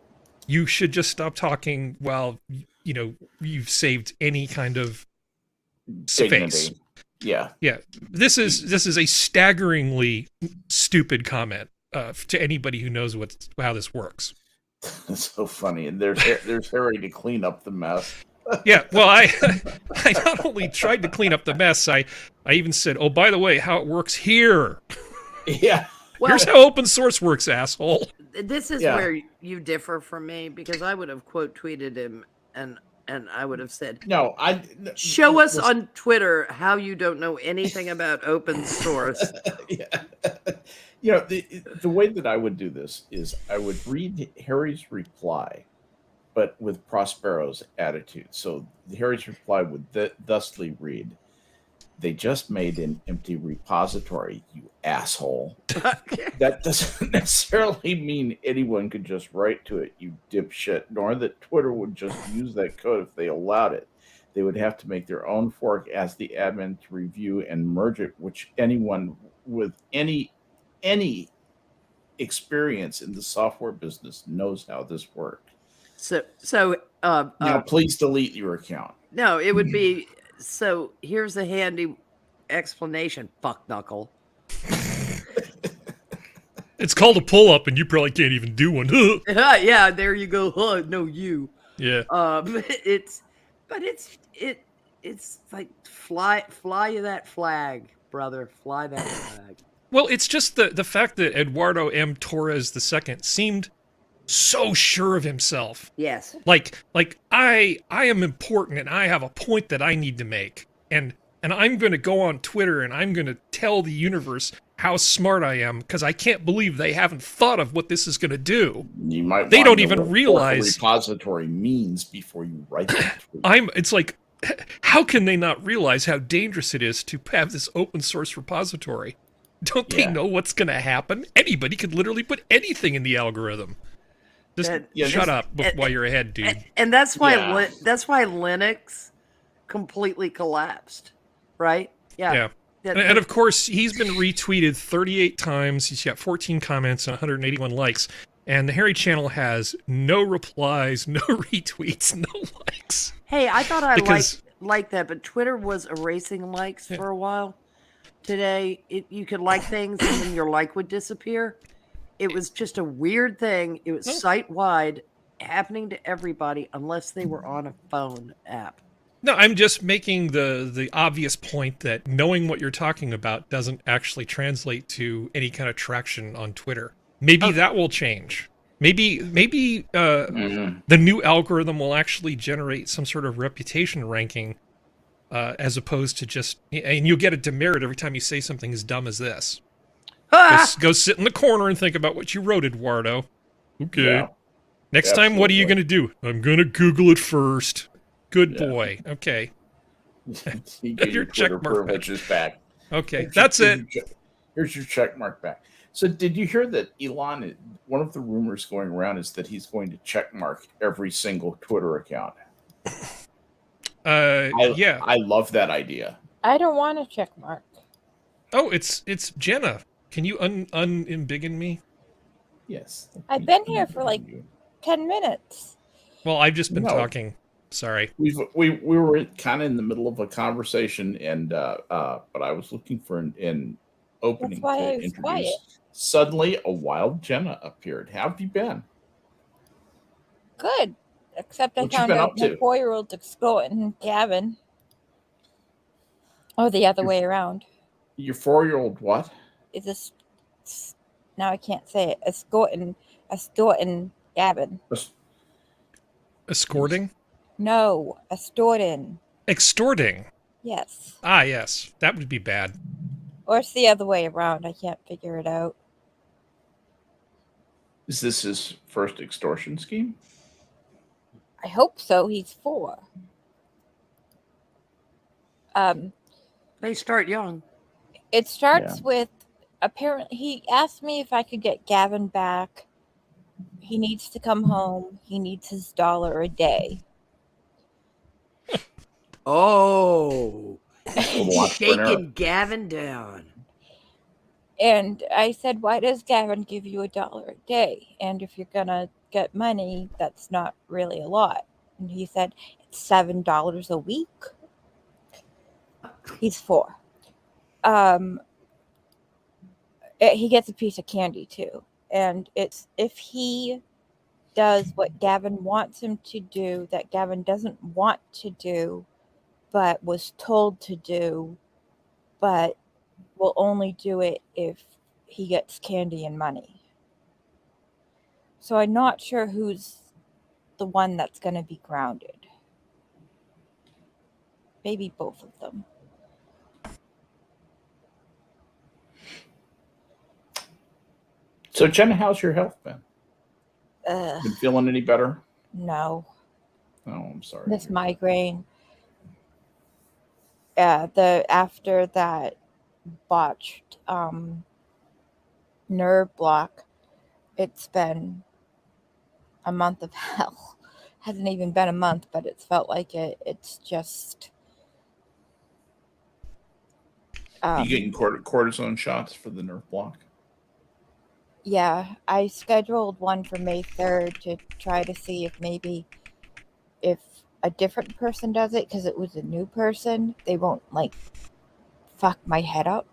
You should just stop talking while you've saved any kind of space. Dignity. Yeah. Yeah. This is a staggeringly stupid comment to anybody who knows how this works. It's so funny, and there's Harry to clean up the mess. Yeah, well, I not only tried to clean up the mess, I even said, oh, by the way, how it works here. Yeah. Well, here's how open source works, asshole. This is where you differ from me, because I would have quote tweeted him and I would have said, no, show us on Twitter how you don't know anything about open source. Yeah. The way that I would do this is I would read Harry's reply, but with Prospero's attitude. So Harry's reply would thusly read, they just made an empty repository, you asshole. That doesn't necessarily mean anyone could just write to it, you dipshit, nor that Twitter would just use that code if they allowed it. They would have to make their own fork, ask the admin to review and merge it, which anyone with any experience in the software business knows how this works. So now please delete your account. No, it would be, so here's a handy explanation, fuck knuckle. It's called a pull-up, and you probably can't even do one. Yeah, there you go. No, you. Yeah. It's like fly that flag, brother. Fly that flag. Well, it's just the fact that Eduardo M. Torres II seemed so sure of himself. Yes. Like I am important and I have a point that I need to make. And I'm going to go on Twitter and I'm going to tell the universe how smart I am, because I can't believe they haven't thought of what this is going to do. They don't even realize repository means before you write that tweet. It's like, how can they not realize how dangerous it is to have this open source repository? Don't they Yeah. know what's going to happen? Anybody could literally put anything in the algorithm. Just shut up while you're ahead, dude. And that's why Yeah. that's why Linux completely collapsed, right? Yeah. And of course, he's been retweeted 38 times. He's got 14 comments and 181 likes. And the Harry channel has no replies, no retweets, no likes. Hey, I thought I Because- liked that, but Twitter was erasing likes for a while. Today, you could like things and then your like would disappear. It was just a weird thing. It was site-wide, happening to everybody unless they were on a phone app. No, I'm just making the obvious point that knowing what you're talking about doesn't actually translate to any kind of traction on Twitter. Maybe that will change. Maybe the new algorithm will actually generate some sort of reputation ranking, as opposed to just, and you'll get a demerit every time you say something as dumb as this. Go sit in the corner and think about what you wrote, Eduardo. Okay. Yeah. Next time, what are you going to do? I'm going to Google it first. Good boy. Okay. You get your check Twitter mark privileges back. Okay, that's it. Here's your check mark back. So did you hear that Elon, one of the rumors going around is that he's going to check mark every single Twitter account? Yeah. I love that idea. I don't want a check mark. Oh, it's Jenna. Can you unembiggen me? Yes. I've been here for like 10 minutes. Well, I've just been No. talking. Sorry. We were kind of in the middle of a conversation, and but I was looking for an opening That's why to I was introduce. quiet. Suddenly, a wild Jenna appeared. How have you been? Good. Except I What you found been out up my to? 4-year-old escorting Gavin. Or the other way around. Your 4-year-old what? It's a, now I can't say it. Escorting Gavin. Escorting? No, escorting. Extorting. Yes. Ah, yes. That would be bad. Or it's the other way around. I can't figure it out. Is this his first extortion scheme? I hope so. He's 4. They start young. It starts with, apparently, he asked me if I could get Gavin back. He needs to come home. He needs his $1 a day. Oh, Little entrepreneur. shaking Gavin down. And I said, why does Gavin give you $1 a day? And if you're going to get money, that's not really a lot. And he said, it's $7 a week. He's 4. He gets a piece of candy too. And it's if he does what Gavin wants him to do, that Gavin doesn't want to do, but was told to do, but will only do it if he gets candy and money. So I'm not sure who's the one that's going to be grounded. Maybe both of them. So, Jenna, how's your health been? Ugh, Been feeling any better? no. Oh, I'm sorry. This migraine. After that botched nerve block, it's been a month of hell. Hasn't even been a month, but it's felt like it. It's just You getting cortisone shots for the nerve block? yeah, I scheduled one for May 3rd to try to see if a different person does it, because it was a new person, they won't like fuck my head up,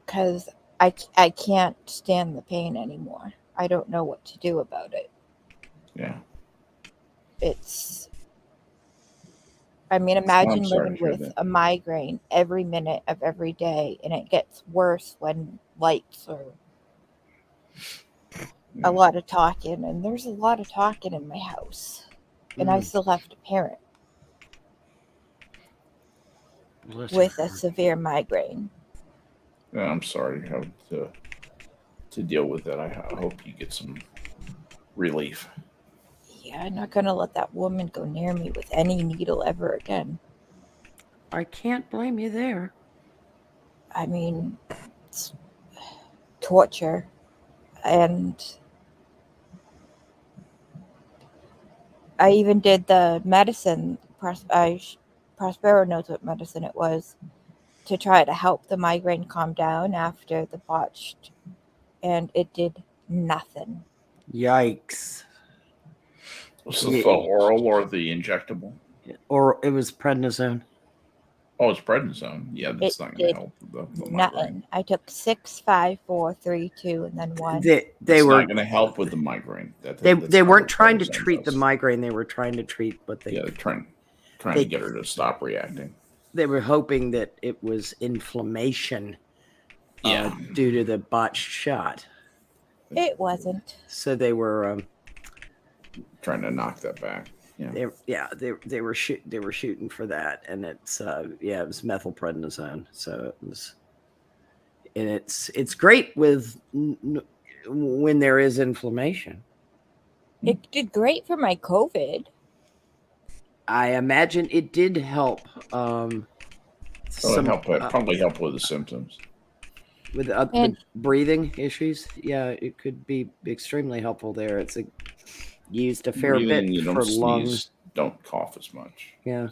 because I can't stand the pain anymore. I don't know what to do about it. Yeah. Imagine I'm sorry living to hear with that. a migraine every minute of every day, and it gets worse when lights or a lot of talking, and there's a lot of talking in my house, and I still have to parent with a severe migraine. Yeah, I'm sorry you have to deal with that. I hope you get some relief. Yeah, I'm not gonna let that woman go near me with any needle ever again. I can't blame you there. I mean, it's torture. And I even did the medicine. Prospero knows what medicine it was, to try to help the migraine calm down after the botched, and it did nothing. Yikes. Was it the oral or the injectable? Or it was prednisone. Oh, it's prednisone. Yeah, that's not going to help the migraine. Nothing. I took 6, 5, 4, 3, 2, and then 1. They It's were not going to help with the migraine. they That's not weren't what trying to prednisone treat the does. migraine. They were trying to treat what they. Yeah, they're trying they- to get her to stop reacting. They were hoping that it was inflammation. Yeah. Due to the botched shot. It wasn't. So they were Trying to knock that back. Yeah. they were shooting for that, and it was methylprednisone. So it was, and it's great with when there is inflammation. It did great for my COVID. I imagine it did help. Probably help with the symptoms. With breathing issues. Yeah, it could be extremely helpful there. It's used a fair Breathing, bit you for don't lung. sneeze, don't cough as much. Yeah.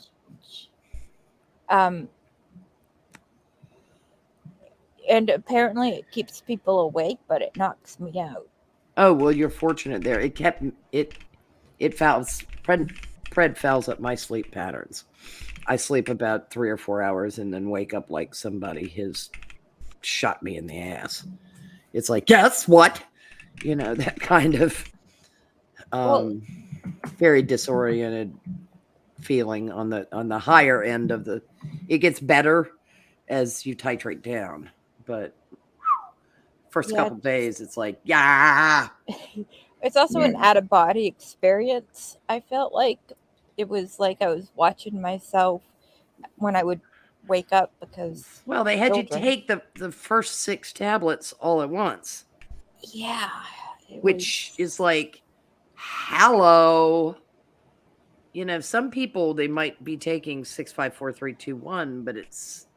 And apparently it keeps people awake, but it knocks me out. Oh, well, you're fortunate there. It kept it fouls pred fouls up my sleep patterns. I sleep about 3 or 4 hours and then wake up like somebody has shot me in the ass. It's like, guess what? That kind of very disoriented feeling on the higher end of the. It gets better as you titrate down, but first couple days it's like, yeah. It's also an out-of-body experience. I felt like it was like I was watching myself when I would wake up, because they had you take the first 6 tablets all at once. Yeah. Which is like, hello. Some people, they might be taking 6, 5, 4, 3, 2, 1, but it's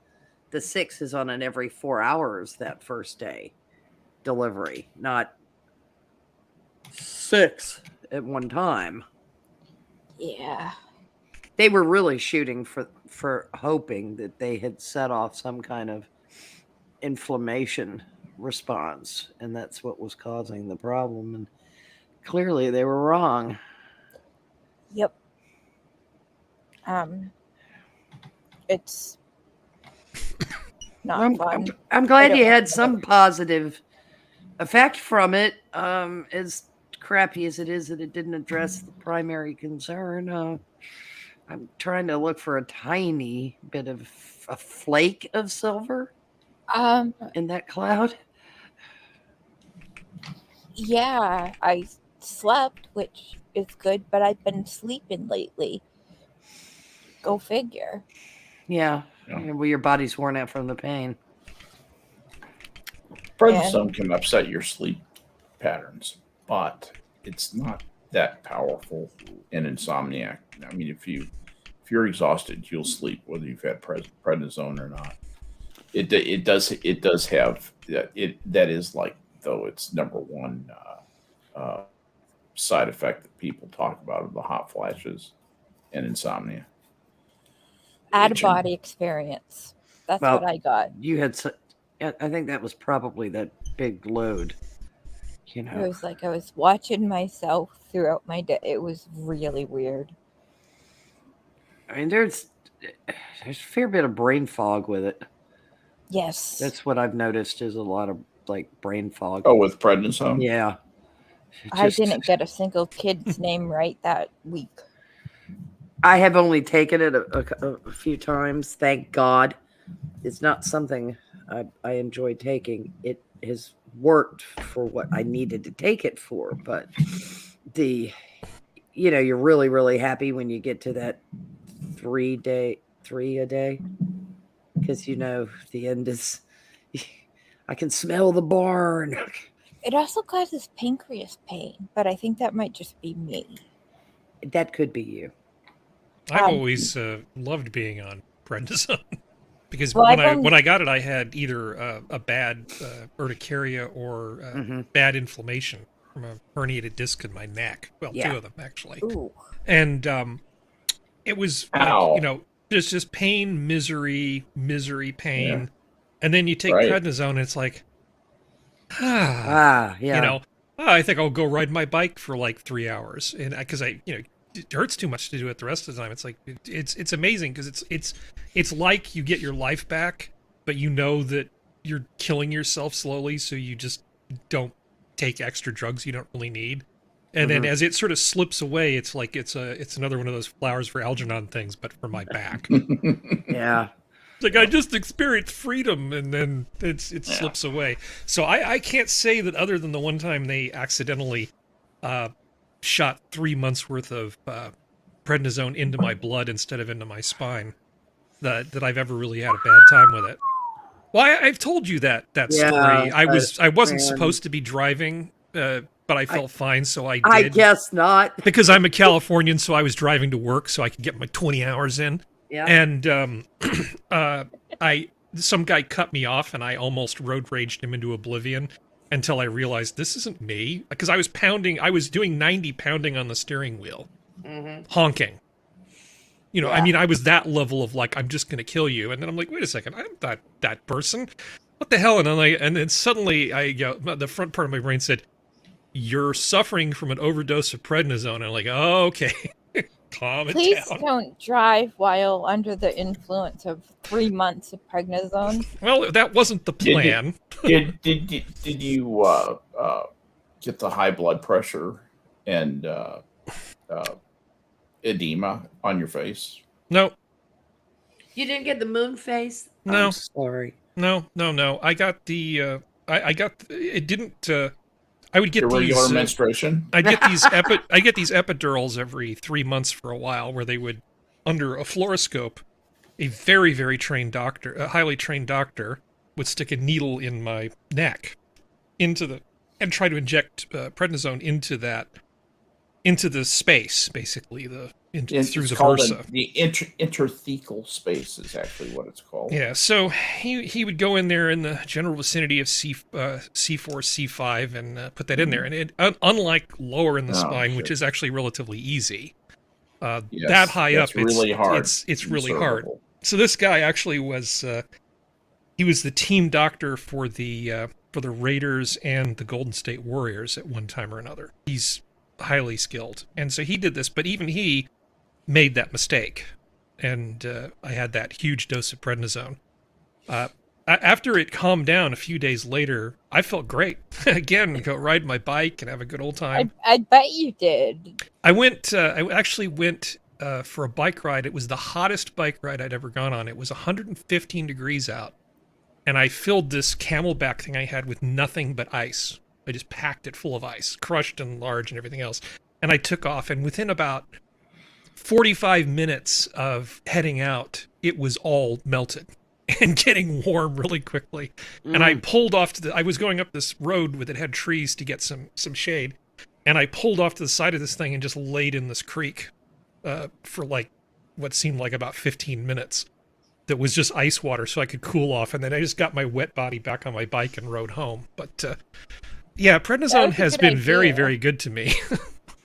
the 6 is on an every 4 hours that first day delivery, not 6 at one time. Yeah. They were really shooting for hoping that they had set off some kind of inflammation response, and that's what was causing the problem, and clearly they were wrong. Yep. It's not fun. I'm glad you had some positive effect from it. As crappy as it is that it didn't address the primary concern. I'm trying to look for a tiny bit of a flake of silver in that cloud. Yeah, I slept, which is good, but I've been sleeping lately. Go figure. Yeah. Well, your body's worn out from the pain. Prednisone can upset your sleep patterns, but it's not that powerful in insomniac. I mean, if you're exhausted, you'll sleep whether you've had prednisone or not. It does have that is like, though, it's number one side effect that people talk about of the hot flashes and insomnia. Out-of-body experience. That's what I got. You had, I think that was probably that big load. It was like I was watching myself throughout my day. It was really weird. I mean, there's a fair bit of brain fog with it. Yes. That's what I've noticed, is a lot of like brain fog. Oh, with prednisone? Yeah. I didn't get a single kid's name right that week. I have only taken it a few times. Thank God. It's not something I enjoy taking. It has worked for what I needed to take it for, but you're really, really happy when you get to that 3 a day, because the end is, I can smell the barn. It also causes pancreas pain, but I think that might just be me. That could be you. I've always loved being on prednisone because Well, when I got it, I had either a bad urticaria or bad inflammation from a herniated disc in my neck. Well, Yeah. two of them actually, Ooh. and it was like Ow. just pain, misery, pain, Yeah. and then you take Right. prednisone, and it's like, ah, Yeah. I think I'll go ride my bike for like 3 hours, and because it hurts too much to do it the rest of the time. It's like it's amazing because it's like you get your life back, but you know that you're killing yourself slowly, so you just don't take extra drugs you don't really need. And then as it sort of slips away, it's like it's another one of those flowers for Algernon things, but for my back. Yeah. It's like I just experienced freedom, and then it slips away. So I can't say that other than the one time they accidentally shot 3 months worth of prednisone into my blood instead of into my spine, that I've ever really had a bad time with it. Well, I've told you that Yeah, story. I wasn't man. supposed to be driving, but I felt fine, so I did. I guess not. Because I'm a Californian, so I was driving to work so I could get my 20 hours in. Yeah. And some guy cut me off, and I almost road raged him into oblivion until I realized this isn't me. Because I was doing 90 pounding on the steering wheel, honking. I mean, I was that level of like, I'm just going to kill you. And then I'm like, wait a second, I'm not that person. What the hell? And then suddenly the front part of my brain said, you're suffering from an overdose of prednisone. And I'm like, oh, okay. Calm it Please down. don't drive while under the influence of 3 months of prednisone. Well, that wasn't the plan. Did you get the high blood pressure and edema on your face? No, You didn't get the moon face? No. I'm sorry. no. I got the it didn't. I would get Your regular these. menstruation? I get these epidurals every 3 months for a while, where they would, under a fluoroscope, a very, very trained doctor, a highly trained doctor, would stick a needle in my neck, and try to inject prednisone into the space, basically through the called versa. the interthecal space is actually what it's called. Yeah, so he would go in there in the general vicinity of C4, C5, and put that in there. And it, unlike lower in the spine, which is actually relatively easy, Yes, that high up, that's really hard. It's really hard. Cervical. So this guy actually was he was the team doctor for the Raiders and the Golden State Warriors at one time or another. He's highly skilled, and so he did this, but even he made that mistake, and I had that huge dose of prednisone. After it calmed down a few days later, I felt great. Again, go ride my bike and have a good old time. I bet you did. I actually went for a bike ride. It was the hottest bike ride I'd ever gone on. It was 115 degrees out, and I filled this Camelback thing I had with nothing but ice. I just packed it full of ice, crushed and large and everything else. And I took off, and within about 45 minutes of heading out, it was all melted and getting warm really quickly. And I pulled off I was going up this road that had trees to get some shade, and I pulled off to the side of this thing and just laid in this creek for like what seemed like about 15 minutes. That was just ice water so I could cool off, and then I just got my wet body back on my bike and rode home. But yeah, prednisone has been very, very good to me,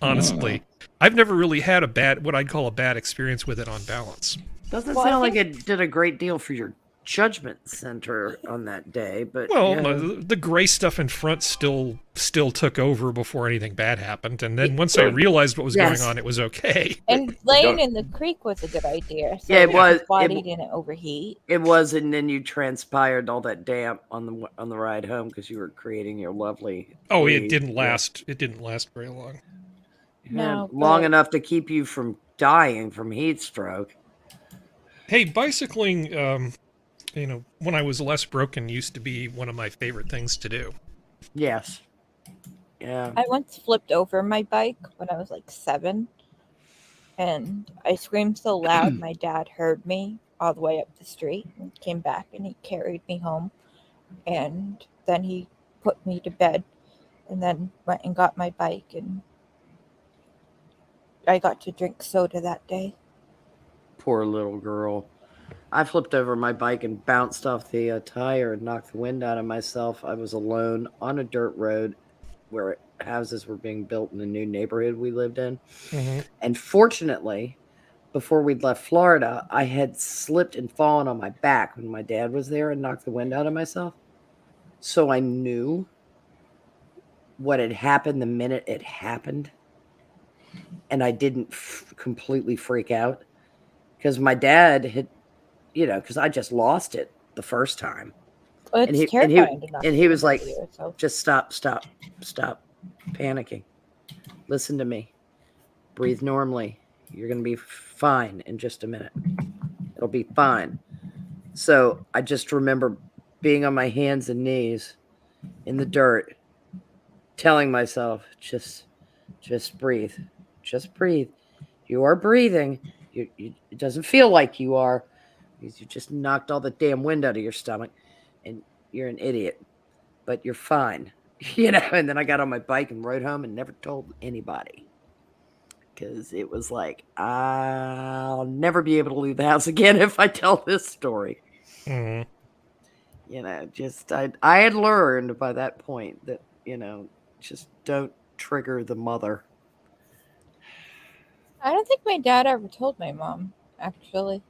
honestly. I've never really had what I'd call a bad experience with it on balance. Doesn't Well, I sound like think- it did a great deal for your judgment center on that day, but Well, yeah. the gray stuff in front still took over before anything bad happened, and then once I realized what was Yes. going on, it was okay. And laying in the creek was a good idea. So Yeah, it was. Your body didn't overheat. It was, and then you transpired all that damp on the ride home because you were creating your lovely. Oh, it weed. didn't last. It didn't last very long. No, long but- enough to keep you from dying from heat stroke. Hey, bicycling, when I was less broken, used to be one of my favorite things to do. Yes. Yeah. I once flipped over my bike when I was like 7, and I screamed so loud my dad heard me all the way up the street and came back, and he carried me home, and then he put me to bed, and then went and got my bike, and I got to drink soda that day. Poor little girl. I flipped over my bike and bounced off the tire and knocked the wind out of myself. I was alone on a dirt road where houses were being built in a new neighborhood we lived in. Mhm. And fortunately, before we'd left Florida, I had slipped and fallen on my back when my dad was there and knocked the wind out of myself. So I knew what had happened the minute it happened. And I didn't completely freak out because my dad had, because I just lost it the first time. Well, And it's he- terrifying to knock and he the was wind out like, of yourself. Just stop panicking. Listen to me. Breathe normally. You're going to be fine in just a minute. It'll be fine. So I just remember being on my hands and knees in the dirt, telling myself, just breathe. Just breathe. You are breathing. It doesn't feel like you are, because you just knocked all the damn wind out of your stomach and you're an idiot, but you're fine. And then I got on my bike and rode home and never told anybody, because it was like, I'll never be able to leave the house again if I tell this story. Mhm. I had learned by that point that, just don't trigger the mother. I don't think my dad ever told my mom, actually.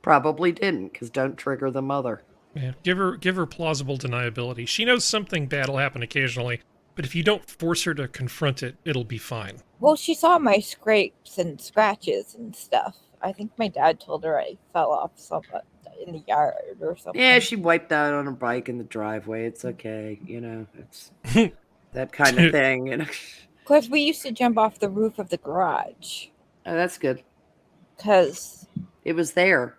Probably didn't, because don't trigger the mother. Yeah, give her plausible deniability. She knows something bad will happen occasionally, but if you don't force her to confront it, it'll be fine. Well, she saw my scrapes and scratches and stuff. I think my dad told her I fell off somewhat in the yard or something. Yeah, she wiped out on her bike in the driveway. It's okay, it's that kind of thing. Because we used to jump off the roof of the garage. Oh, that's good. Because, It was there.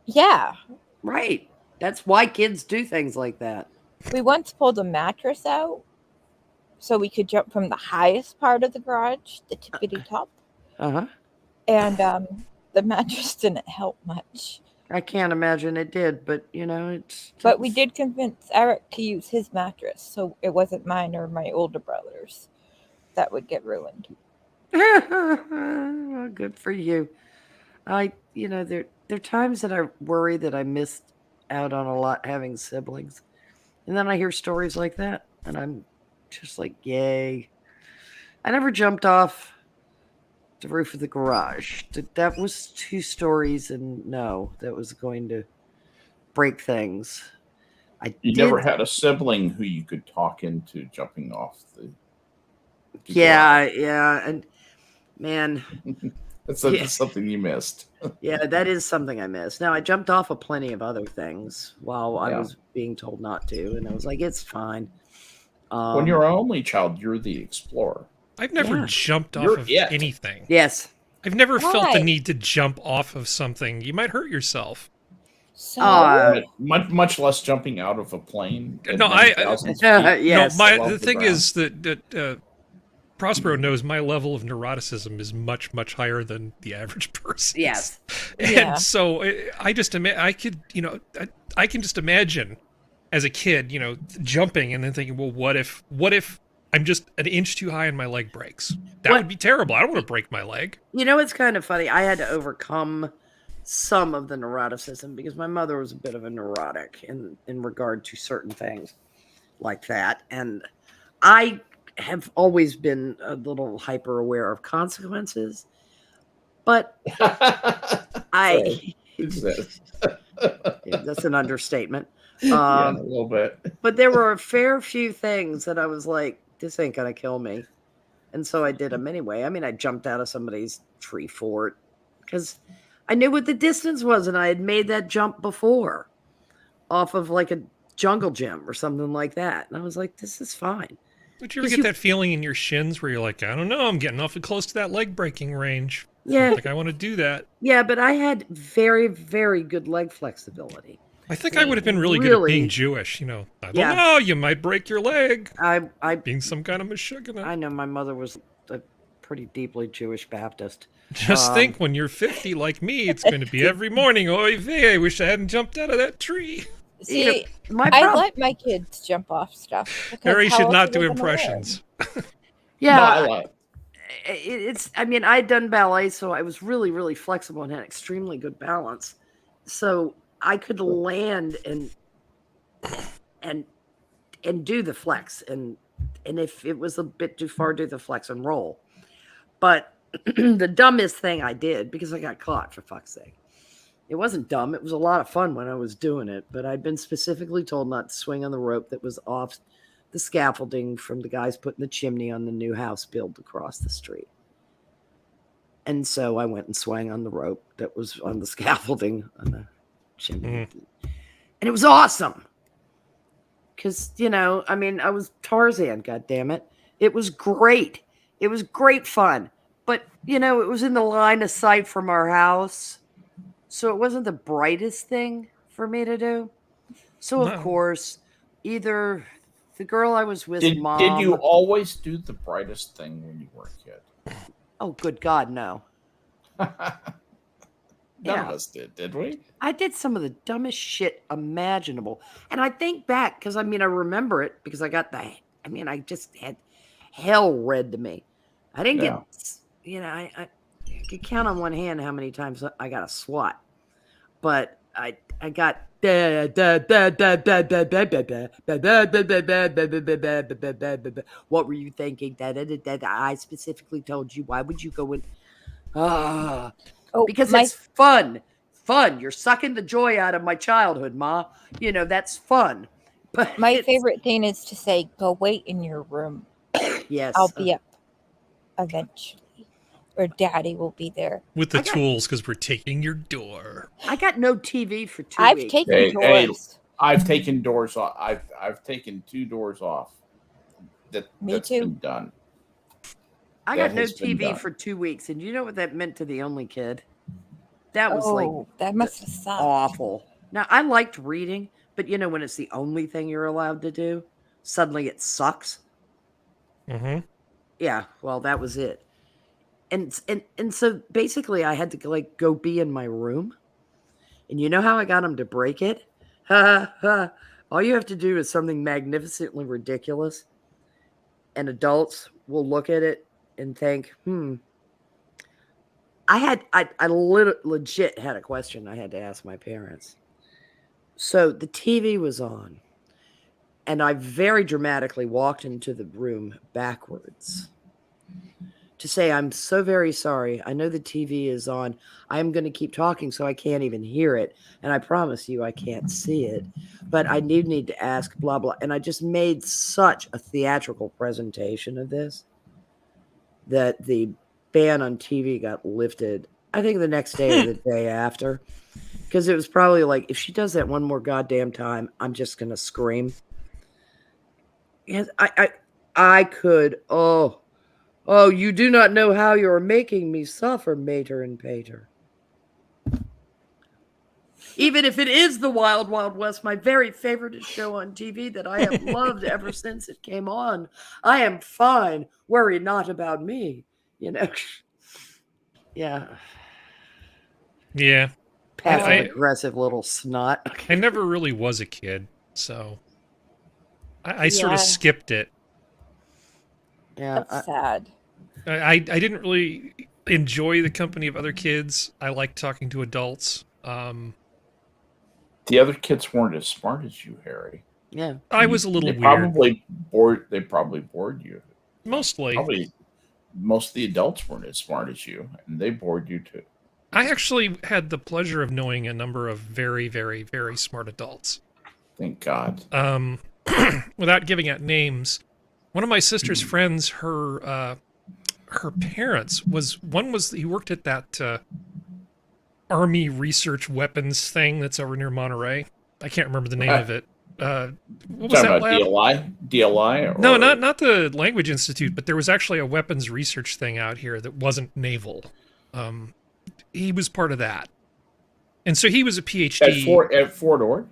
yeah, Right. That's why kids do things like that. we once pulled a mattress out so we could jump from the highest part of the garage, the tippity top. Uh-huh. And the mattress didn't help much. I can't imagine it did, but, it's... But we did convince Eric to use his mattress, so it wasn't mine or my older brother's that would get ruined. Well, good for you. There are times that I worry that I missed out on a lot having siblings. And then I hear stories like that, and I'm just like, yay. I never jumped off the roof of the garage. That was 2 stories, and no, that was going to break things. You never had a sibling who you could talk into jumping off the Yeah, and man, that's Yeah. something you missed. yeah, that is something I missed. Now, I jumped off of plenty of other things while I Yeah. was being told not to, and I was like, it's fine. When you're an only child, you're the explorer. I've never Yeah. jumped off You're of it. anything. Yes. I've never felt the Why? need to jump off of something. You might hurt yourself. So, But much less jumping out of a plane. at No, many I- thousands of feet. Yes. No, above the thing ground. is that Prospero knows my level of neuroticism is much, much higher than the average person. Yes. And Yeah. so I just I could, I can just imagine as a kid, jumping and then thinking, well, what if I'm just an inch too high and my leg breaks? That What- would be terrible. I don't want to break my leg. It's kind of funny. I had to overcome some of the neuroticism because my mother was a bit of a neurotic in regard to certain things like that. And I have always been a little hyper aware of consequences. But I, that's an understatement. Yeah, a little bit. But there were a fair few things that I was like, this ain't going to kill me. And so I did them anyway. I mean, I jumped out of somebody's tree fort because I knew what the distance was and I had made that jump before off of like a jungle gym or something like that. And I was like, this is fine. Would you ever 'Cause get that feeling in your shins where you're like, I don't know, I'm getting awfully close to that leg breaking range. I Yeah. don't think I want to do that. Yeah, but I had very, very good leg flexibility. I think I would have been really good at being Jewish. I don't Yeah. know, you might break your leg. I Being some kind of mashugana. know my mother was a pretty deeply Jewish Baptist. Just think, when you're 50 like me, it's going to be every morning. Oy vey, I wish I hadn't jumped out of that tree. see, My I problem, let my kids jump off stuff. because Harry how should else not are do they gonna learn? impressions. yeah, No, I like it. it's. I mean, I'd done ballet, so I was really, really flexible and had extremely good balance. so I could land and do the flex, and if it was a bit too far, do the flex and roll. But the dumbest thing I did, because I got caught, for fuck's sake. It wasn't dumb. It was a lot of fun when I was doing it, but I'd been specifically told not to swing on the rope that was off the scaffolding from the guys putting the chimney on the new house built across the street. And so I went and swung on the rope that was on the scaffolding on the chimney. And it was awesome. Because, you know, I mean, I was Tarzan, goddammit. It was great. It was great fun. But, you know, it was in the line of sight from our house. So it wasn't the brightest thing for me to do. So, of course, either the girl I was with, Mom... Did you always do the brightest thing when you were a kid? Oh, good God, no. None of us did we? I did some of the dumbest shit imaginable. And I think back, because, I mean, I remember it, because I got I just had hell read to me. I didn't get, you know, I could count on one hand how many times I got a SWAT. But I got what were you thinking? I specifically told you. Why would you go in? Because it's fun. You're sucking the joy out of my childhood, Ma. You know, that's fun. But my favorite thing is to say, go wait in your room. Yes. I'll be up eventually. Or Daddy will be there. With the tools, because we're taking your door. I got no TV for 2 weeks. I've taken doors. I've taken doors off. I've taken 2 doors off. That's too. Been done. I got no TV for 2 weeks, and you know what that meant to the only kid? That was that must have sucked. Awful. Now, I liked reading, but you know when it's the only thing you're allowed to do, suddenly it sucks. Mm-hmm. Yeah, well, that was it. And so basically I had to like go be in my room. And you know how I got him to break it? All you have to do is something magnificently ridiculous. And adults will look at it and think, I legit had a question I had to ask my parents. So the TV was on. And I very dramatically walked into the room backwards to say, I'm so very sorry. I know the TV is on. I'm going to keep talking so I can't even hear it. And I promise you I can't see it. But I need to ask, blah, blah. And I just made such a theatrical presentation of this that the ban on TV got lifted, I think the next day or the day after. Because it was probably like, if she does that one more goddamn time, I'm just going to scream. Yes, I could, Oh, you do not know how you're making me suffer, Mater and Pater. Even if it is the Wild Wild West, my very favorite show on TV that I have loved ever since it came on. I am fine. Worry not about me. You know. Yeah. Yeah. Passive-aggressive little snot. I never really was a kid, so I sort of skipped it. Yeah, that's sad. I didn't really enjoy the company of other kids. I liked talking to adults. The other kids weren't as smart as you, Harry. Yeah, I was a little weird. They probably bored you. Mostly. Probably most of the adults weren't as smart as you, and they bored you too. I actually had the pleasure of knowing a number of very, very, very smart adults. Thank God. Without giving out names, one of my sister's friends, her parents he worked at that Army research weapons thing that's over near Monterey. I can't remember the name of it. What was that lab? DLI? No, not the Language Institute, but there was actually a weapons research thing out here that wasn't naval. He was part of that. And so he was a PhD. At Fort Ord?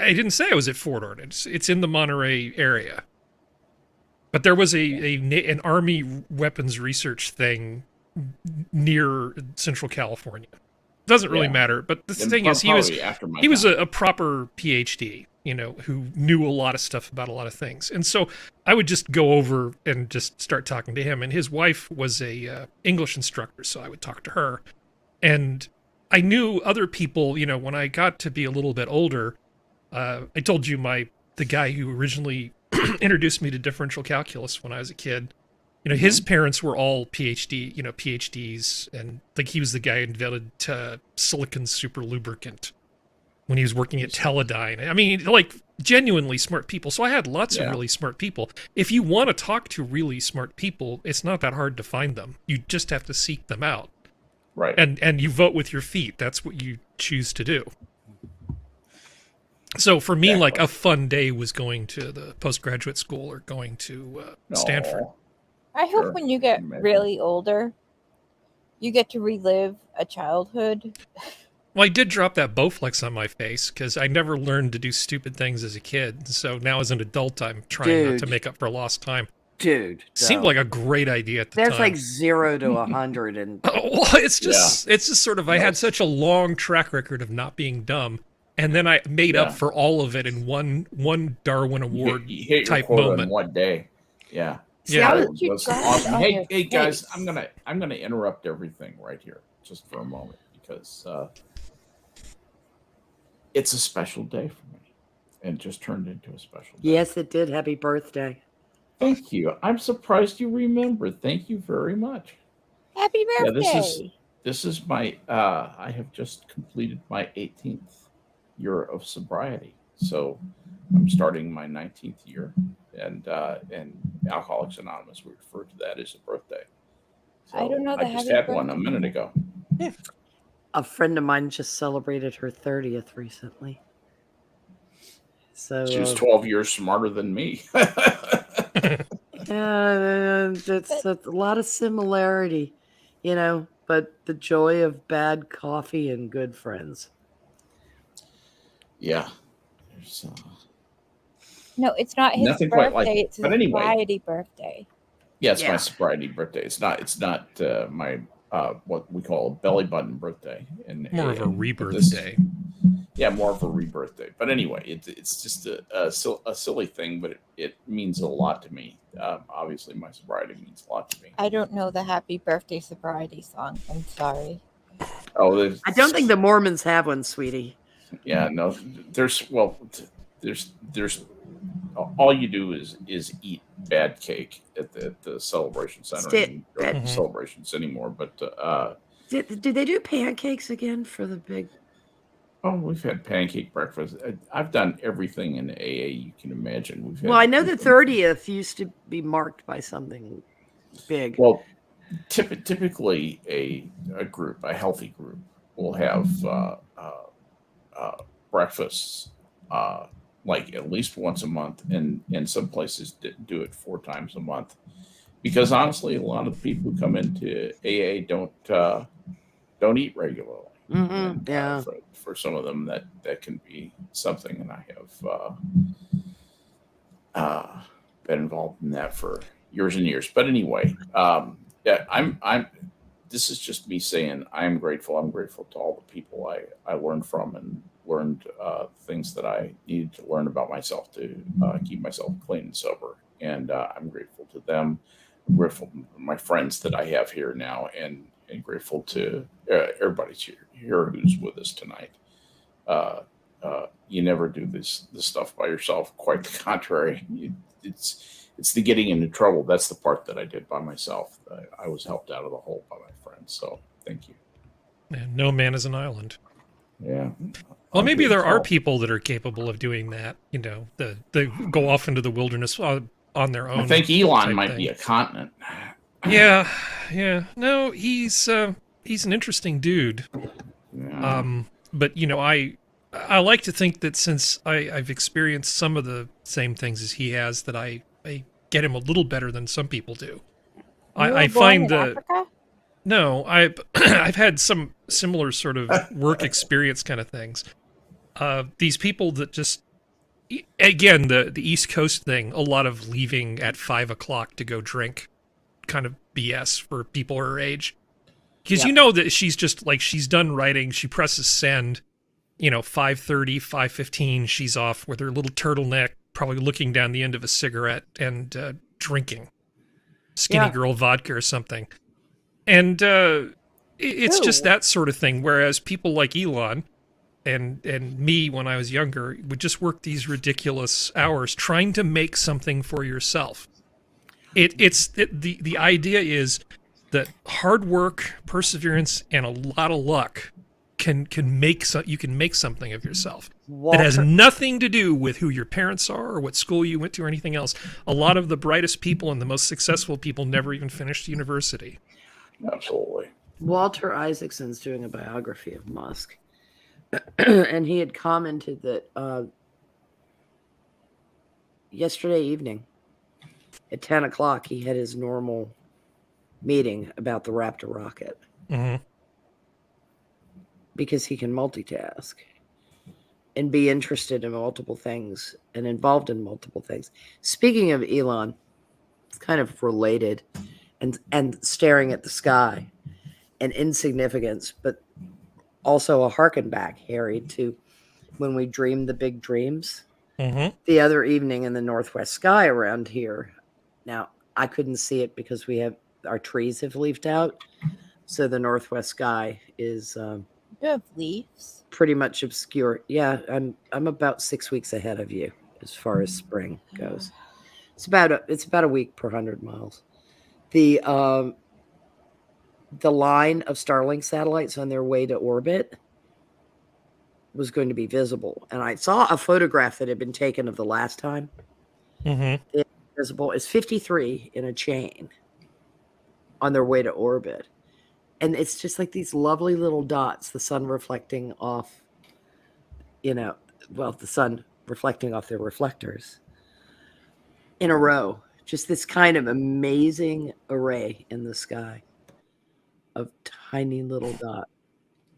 I didn't say I was at Fort Ord. It's in the Monterey area. But there was an Army weapons research thing near Central California. Doesn't really matter. But the thing is, he was a proper PhD, you know, who knew a lot of stuff about a lot of things. And so I would just go over and just start talking to him. And his wife was a English instructor, so I would talk to her. And I knew other people, when I got to be a little bit older, I told you the guy who originally introduced me to differential calculus when I was a kid, his parents were all PhDs, and like he was the guy who invented silicon super lubricant when he was working at Teledyne. I mean, like genuinely smart people. So I had lots of really smart people. If you want to talk to really smart people, it's not that hard to find them. You just have to seek them out. Right. And you vote with your feet. That's what you choose to do. So for me, like a fun day was going to the postgraduate school or going to Stanford. I hope when you get really older, you get to relive a childhood. Well, I did drop that Bowflex on my face because I never learned to do stupid things as a kid. So now as an adult, I'm trying not to make up for lost time. Dude, seemed like a great idea at the time. There's like 0 to 100, and well, it's just sort of I had such a long track record of not being dumb, and then I made up for all of it in one Darwin Award you hit type your quota moment. in one day. Yeah. Yeah. That was awesome. Hey guys, I'm gonna interrupt everything right here just for a moment because it's a special day for me, and just turned into a special day. Yes, it did. Happy birthday. Thank you. I'm surprised you remember. Thank you very much. Happy birthday. Yeah, this is my I have just completed my 18th year of sobriety. So I'm starting my 19th year, and Alcoholics Anonymous, we refer to that as a birthday. So I don't know. I just had one a minute ago. A friend of mine just celebrated her 30th recently. So She was 12 years smarter than me. that's a lot of similarity, but the joy of bad coffee and good friends. Yeah. No, it's not his Nothing birthday. quite like it. It's his But anyway. sobriety birthday. Yeah, it's my sobriety birthday. It's not my what we call a belly button birthday. More of a rebirth day. Yeah, more of a rebirth day. But anyway, it's just a silly thing, but it means a lot to me. Obviously, my sobriety means a lot to me. I don't know the happy birthday sobriety song. I'm sorry. Oh, I don't think the Mormons have one, sweetie. Yeah, no. There's all you do is eat bad cake at the celebration center. Celebrations anymore, but do they do pancakes again for the big? Oh, we've had pancake breakfast. I've done everything in AA you can imagine. I know the 30th used to be marked by something big. Well, typically a group, a healthy group, will have breakfasts like at least once a month, and some places do it 4 times a month. Because honestly, a lot of the people who come into AA don't eat regularly. Mm-hmm. And, for some of them, that can be something, and I have been involved in that for years and years. But anyway, I'm. This is just me saying I'm grateful. I'm grateful to all the people I learned from and learned things that I needed to learn about myself to keep myself clean and sober. And I'm grateful to them. I'm grateful to my friends that I have here now, and grateful to everybody here who's with us tonight. You never do this stuff by yourself. Quite the contrary. It's the getting into trouble. That's the part that I did by myself. I was helped out of the hole by my friends. So thank you. And no man is an island. Yeah. Well, maybe there are people that are capable of doing that. They go off into the wilderness on their own. I think Elon might be a continent. Yeah. No, he's an interesting dude. Yeah. But I like to think that since I've experienced some of the same things as he has, that I get him a little better than some people do. I find that Africa? No, I've had some similar sort of work experience kind of things. These people that just, again, the East Coast thing, a lot of leaving at 5:00 to go drink, kind of BS for people her age. Because that she's just like, she's done writing, she presses send, 5:30, 5:15, she's off with her little turtleneck, probably looking down the end of a cigarette and drinking Skinny Girl vodka or something. And It's just Who? that sort of thing. Whereas people like Elon and me when I was younger would just work these ridiculous hours trying to make something for yourself. The idea is that hard work, perseverance, and a lot of luck can make you can make something of yourself. It has Walter, nothing to do with who your parents are or what school you went to or anything else. A lot of the brightest people and the most successful people never even finished university. Absolutely. Walter Isaacson's doing a biography of Musk. And he had commented that yesterday evening at 10 o'clock, he had his normal meeting about the Raptor rocket Mm-hmm. because he can multitask and be interested in multiple things and involved in multiple things. Speaking of Elon, it's kind of related and staring at the sky and insignificance, but also a harken back, Harry, to when we dreamed the big dreams Mm-hmm. the other evening in the northwest sky around here. Now, I couldn't see it because our trees have leafed out. So the northwest sky is You have leaves. pretty much obscure. Yeah, I'm about 6 weeks ahead of you as far as spring goes. It's about a week per 100 miles. The line of Starlink satellites on their way to orbit was going to be visible, and I saw a photograph that had been taken of the last time. Mm-hmm. Visible is 53 in a chain on their way to orbit, and it's just like these lovely little dots, the sun reflecting off, the sun reflecting off their reflectors in a row. Just this kind of amazing array in the sky of tiny little dots.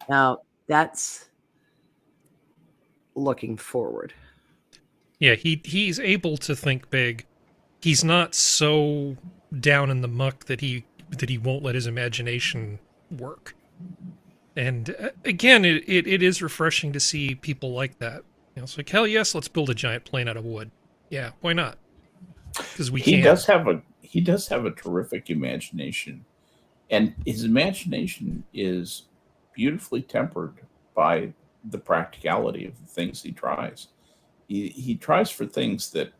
Now, that's looking forward. Yeah, he's able to think big. He's not so down in the muck that he won't let his imagination work. And again, it is refreshing to see people like that. It's like, hell yes, let's build a giant plane out of wood. Yeah, why not? Because we He can. does have a terrific imagination, and his imagination is beautifully tempered by the practicality of the things he tries. He tries for things that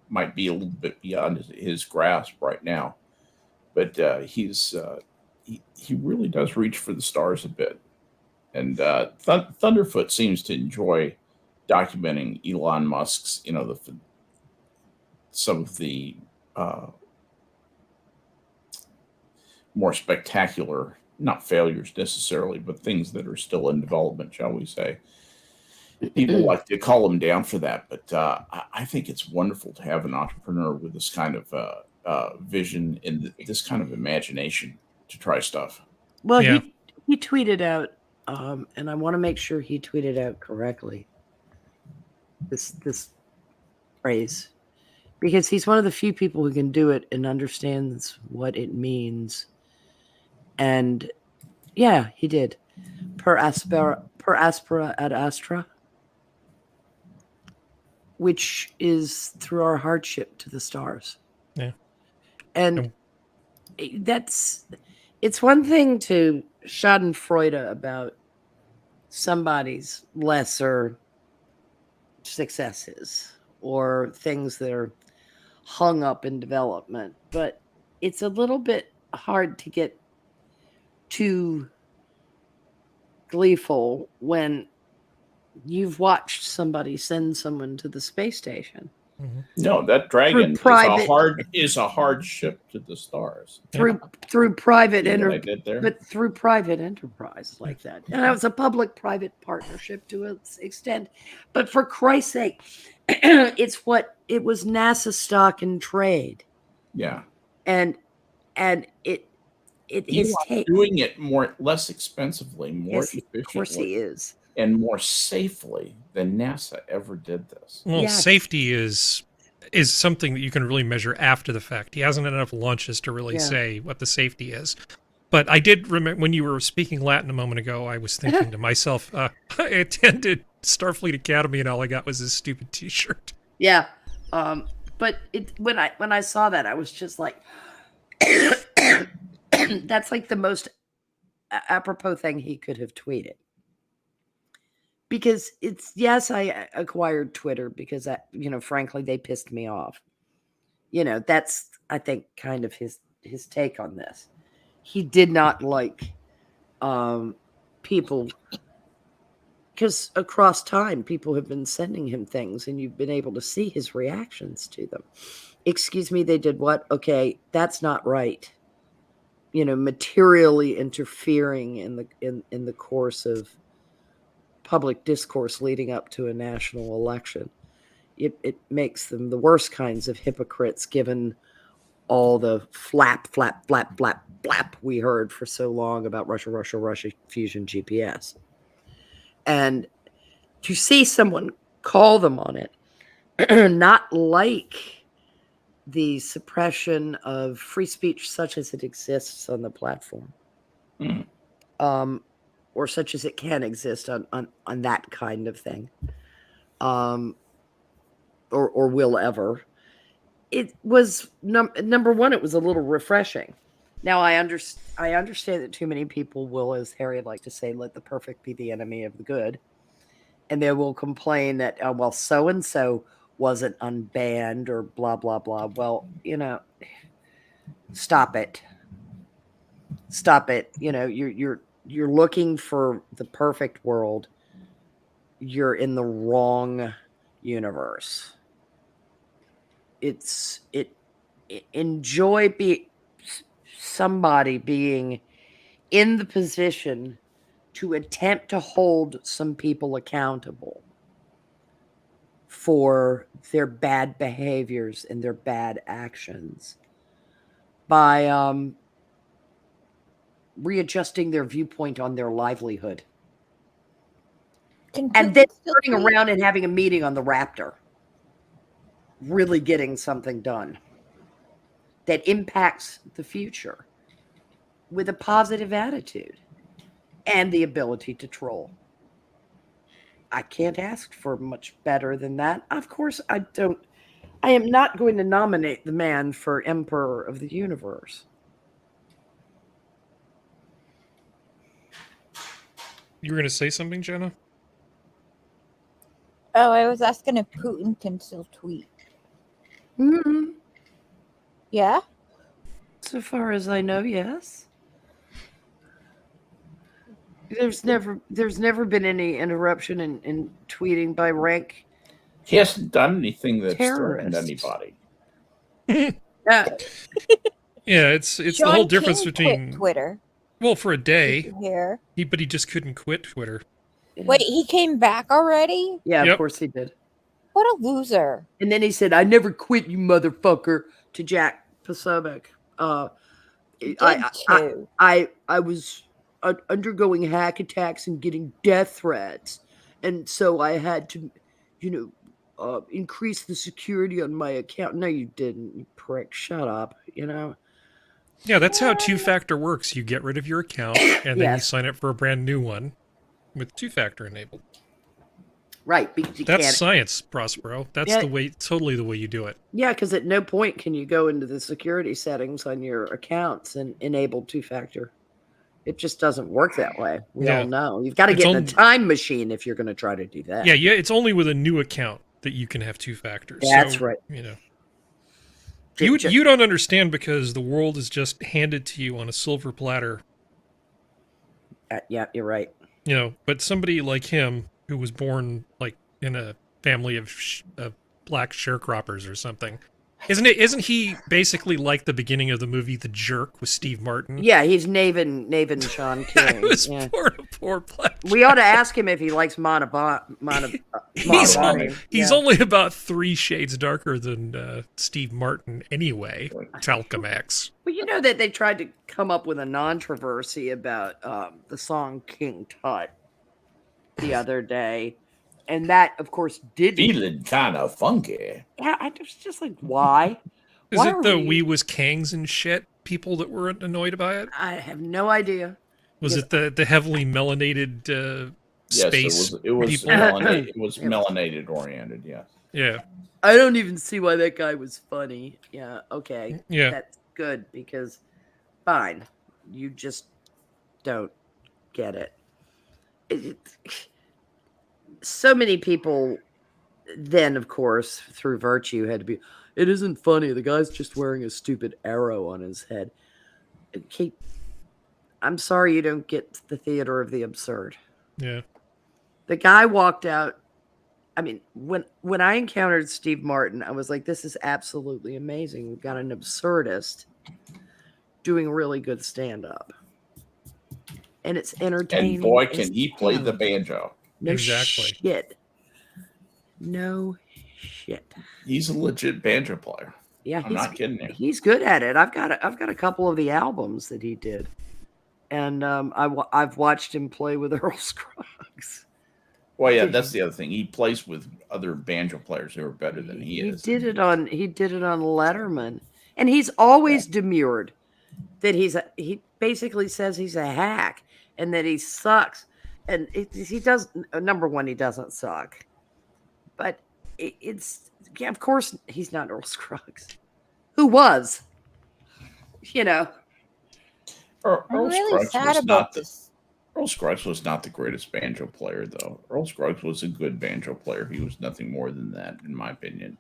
might be a little bit beyond his grasp right now, but he really does reach for the stars a bit. And Thunderfoot seems to enjoy documenting Elon Musk's, some of the more spectacular, not failures necessarily, but things that are still in development, shall we say. People like to call him down for that, but I think it's wonderful to have an entrepreneur with this kind of vision and this kind of imagination to try stuff. Well, Yeah. he tweeted out, and I want to make sure he tweeted out correctly this phrase, because he's one of the few people who can do it and understands what it means. And yeah, he did. Per aspera ad astra, which is through our hardship to the stars. Yeah. And it's one thing to schadenfreude about somebody's lesser successes or things that are hung up in development, but it's a little bit hard to get too gleeful when you've watched somebody send someone to the space station No, that dragon is a hard ship to the stars. through private See what I did there? but through private enterprise like that. And it was a public-private partnership to an extent. But for Christ's sake, it was NASA stock and trade. Yeah. And it is doing it less expensively, more efficiently. Of course he is. And more safely than NASA ever did this. Well, Yes. safety is something that you can really measure after the fact. He hasn't had enough launches to really say what the safety is. But I did remember when you were speaking Latin a moment ago, I was thinking to myself, I attended Starfleet Academy and all I got was this stupid T-shirt. Yeah. But when I saw that, I was just like, that's like the most apropos thing he could have tweeted. Because yes, I acquired Twitter because frankly, they pissed me off. That's, I think, kind of his take on this. He did not like people, because across time, people have been sending him things and you've been able to see his reactions to them. Excuse me, they did what? Okay, that's not right. Materially interfering in the course of public discourse leading up to a national election. It makes them the worst kinds of hypocrites, given all the flap we heard for so long about Russia fusion GPS. And to see someone call them on it, not like the suppression of free speech such as it exists on the platform, or such as it can exist on that kind of thing, or will ever. It was number one. It was a little refreshing. Now I understand that too many people will, as Harry would like to say, let the perfect be the enemy of the good, and they will complain that well, so and so wasn't unbanned or blah blah blah. Well, stop it. You're looking for the perfect world. You're in the wrong universe. Enjoy somebody being in the position to attempt to hold some people accountable for their bad behaviors and their bad actions by readjusting their viewpoint on their livelihood. And then turning around and having a meeting on the Raptor. Really getting something done that impacts the future with a positive attitude and the ability to troll. I can't ask for much better than that. Of course, I am not going to nominate the man for Emperor of the Universe. You were going to say something, Jenna? Oh, I was asking if Putin can still tweet. Mm-hmm. Yeah? So far as I know, yes. There's never been any interruption in tweeting by rank. He hasn't done anything that's threatened Terrorists. anybody. Yeah, it's the Sean whole difference King between quit Twitter. Well, for a day, Here. but he just couldn't quit Twitter. Wait, he came back already? Yeah, Yep. Of course he did. What a loser. And then he said, "I never quit, you motherfucker," to Jack Posobiec. I was undergoing hack attacks and getting death threats, and so I had to, increase the security on my account. No, you didn't, you prick. Shut up. Yeah, that's how two-factor works. You get rid of your account, and then you sign up for a brand new one with two-factor enabled. Right. Because you That's can't. science, Prospero. That's totally the way you do it. Yeah, because at no point can you go into the security settings on your accounts and enable two-factor. It just doesn't work that way. We all know. You've got to get in a time machine if you're going to try to do that. Yeah, it's only with a new account that you can have two factors. That's right. You don't understand because the world is just handed to you on a silver platter. Yeah, you're right. But somebody like him who was born like in a family of black sharecroppers or something. Isn't he basically like the beginning of the movie The Jerk with Steve Martin? Yeah, he's Navin Sean King. was poor black. We ought to ask him if he likes He's only about 3 shades darker than Steve Martin anyway, Talcum X. Well, you know that they tried to come up with a controversy about the song King Tut the other day. And that, of course, did feeling kind of funky. Yeah, I was just like, why? Is it the We Was Kangs and shit people that were annoyed by it? I have no idea. Was it the heavily melanated space? Yes, it was melanated. It was melanated oriented. Yes. Yeah. I don't even see why that guy was funny. Yeah. Okay. Yeah. That's good because, fine, you just don't get it. So many people then, of course, through virtue, had to be, it isn't funny. The guy's just wearing a stupid arrow on his head. Kate, I'm sorry you don't get the theater of the absurd. Yeah. The guy walked out. I mean, when I encountered Steve Martin, I was like, this is absolutely amazing. We've got an absurdist doing really good stand-up. And it's entertaining. And boy, can he play the banjo. No Exactly. shit. No shit. He's a legit banjo player. Yeah, I'm not kidding you. He's good at it. I've got a couple of the albums that he did, and I've watched him play with Earl Scruggs. Well, yeah, that's the other thing. He plays with other banjo players who are better than he is. He did it on Letterman, and he's always demurred that he basically says he's a hack and that he sucks, and he does. Number one, he doesn't suck, but it's of course he's not Earl Scruggs, who was, Earl I'm really Scruggs sad was about not this. Earl Scruggs was not the greatest banjo player, though. Earl Scruggs was a good banjo player. He was nothing more than that, in my opinion.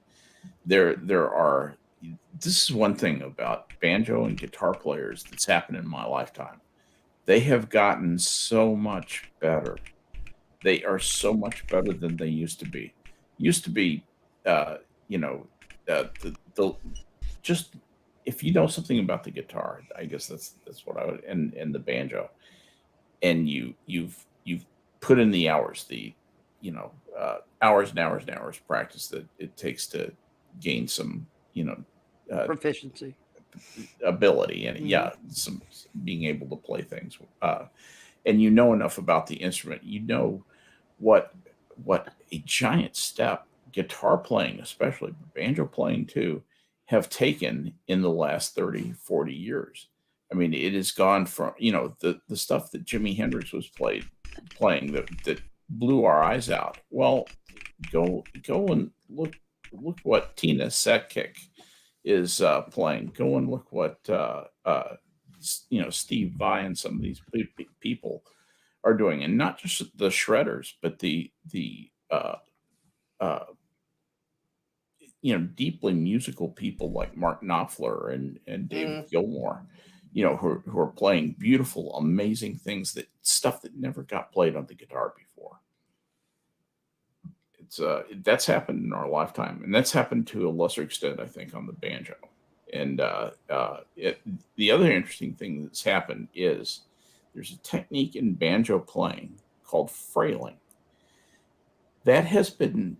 This is one thing about banjo and guitar players that's happened in my lifetime. They have gotten so much better. They are so much better than they used to be. Used to be, just if you know something about the guitar, I guess that's what I would, and the banjo, and you've put in the hours, hours and hours and hours practice that it takes to gain some, proficiency, ability, and some being able to play things, and enough about the instrument, what a giant step guitar playing, especially banjo playing too, have taken in the last 30, 40 years. I mean, it has gone from, the stuff that Jimi Hendrix was playing that blew our eyes out. Well, go and look what Tina Setkick is playing. Go and look what Steve Vai and some of these people are doing, and not just the shredders, but the deeply musical people like Mark Knopfler and David Gilmour, who are playing beautiful, amazing things, stuff that never got played on the guitar before. It's that's happened in our lifetime, and that's happened to a lesser extent, I think, on the banjo. And the other interesting thing that's happened is there's a technique in banjo playing called frailing that has been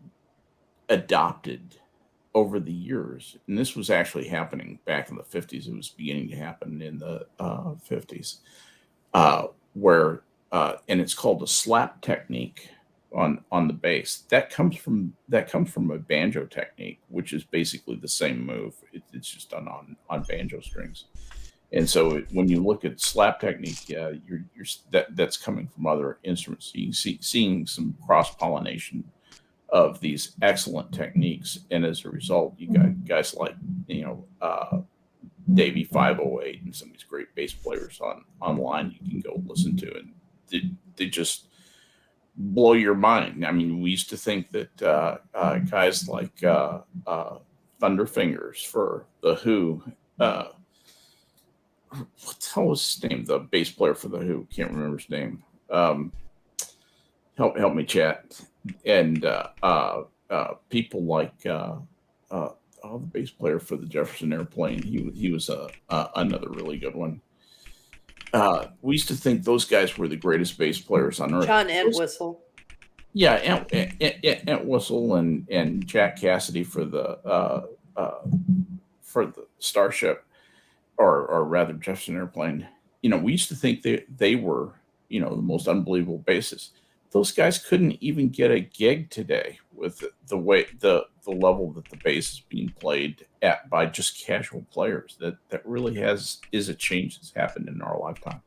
adopted over the years, and this was actually happening back in the 50s. It was beginning to happen in the 50s, where and it's called a slap technique on the bass. That comes from a banjo technique, which is basically the same move. It's just done on banjo strings. And so when you look at slap technique, that's coming from other instruments. So you can seeing some cross pollination of these excellent techniques, and as a result, you got guys like Davey 508 and some of these great bass players online you can go listen to, and they just blow your mind. I mean, we used to think that guys like Thunder Fingers for the Who, what the hell was his name? The bass player for the Who, can't remember his name. Help me, chat. And people like the bass player for the Jefferson Airplane, he was another really good one. We used to think those guys were the greatest bass players on earth. John Entwistle. Yeah, Entwistle and Jack Cassidy for the Starship, or rather Jefferson Airplane. We used to think they were the most unbelievable bassists. Those guys couldn't even get a gig today with the level that the bass is being played at by just casual players. That really is a change that's happened in our lifetime.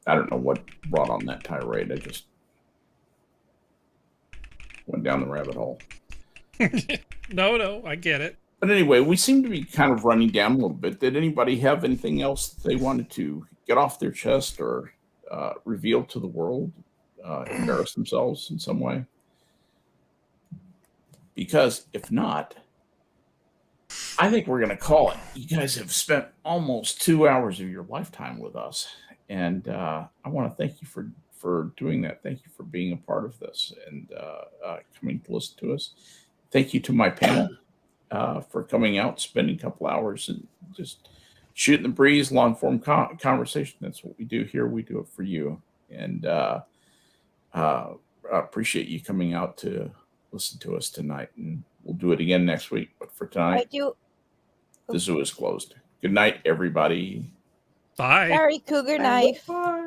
I don't know what brought on that tirade. I just went down the rabbit hole. No, I get it. But anyway, we seem to be kind of running down a little bit. Did anybody have anything else that they wanted to get off their chest or reveal to the world, embarrass themselves in some way? Because if not, I think we're going to call it. You guys have spent almost 2 hours of your lifetime with us. And I want to thank you for doing that. Thank you for being a part of this and coming to listen to us. Thank you to my panel for coming out, spending a couple hours and just shooting the breeze, long form conversation. That's what we do here. We do it for you. And I appreciate you coming out to listen to us tonight. And we'll do it again next week. But for tonight, the zoo is closed. Good night, everybody. Bye. Sorry, Cougar Knife. Bye.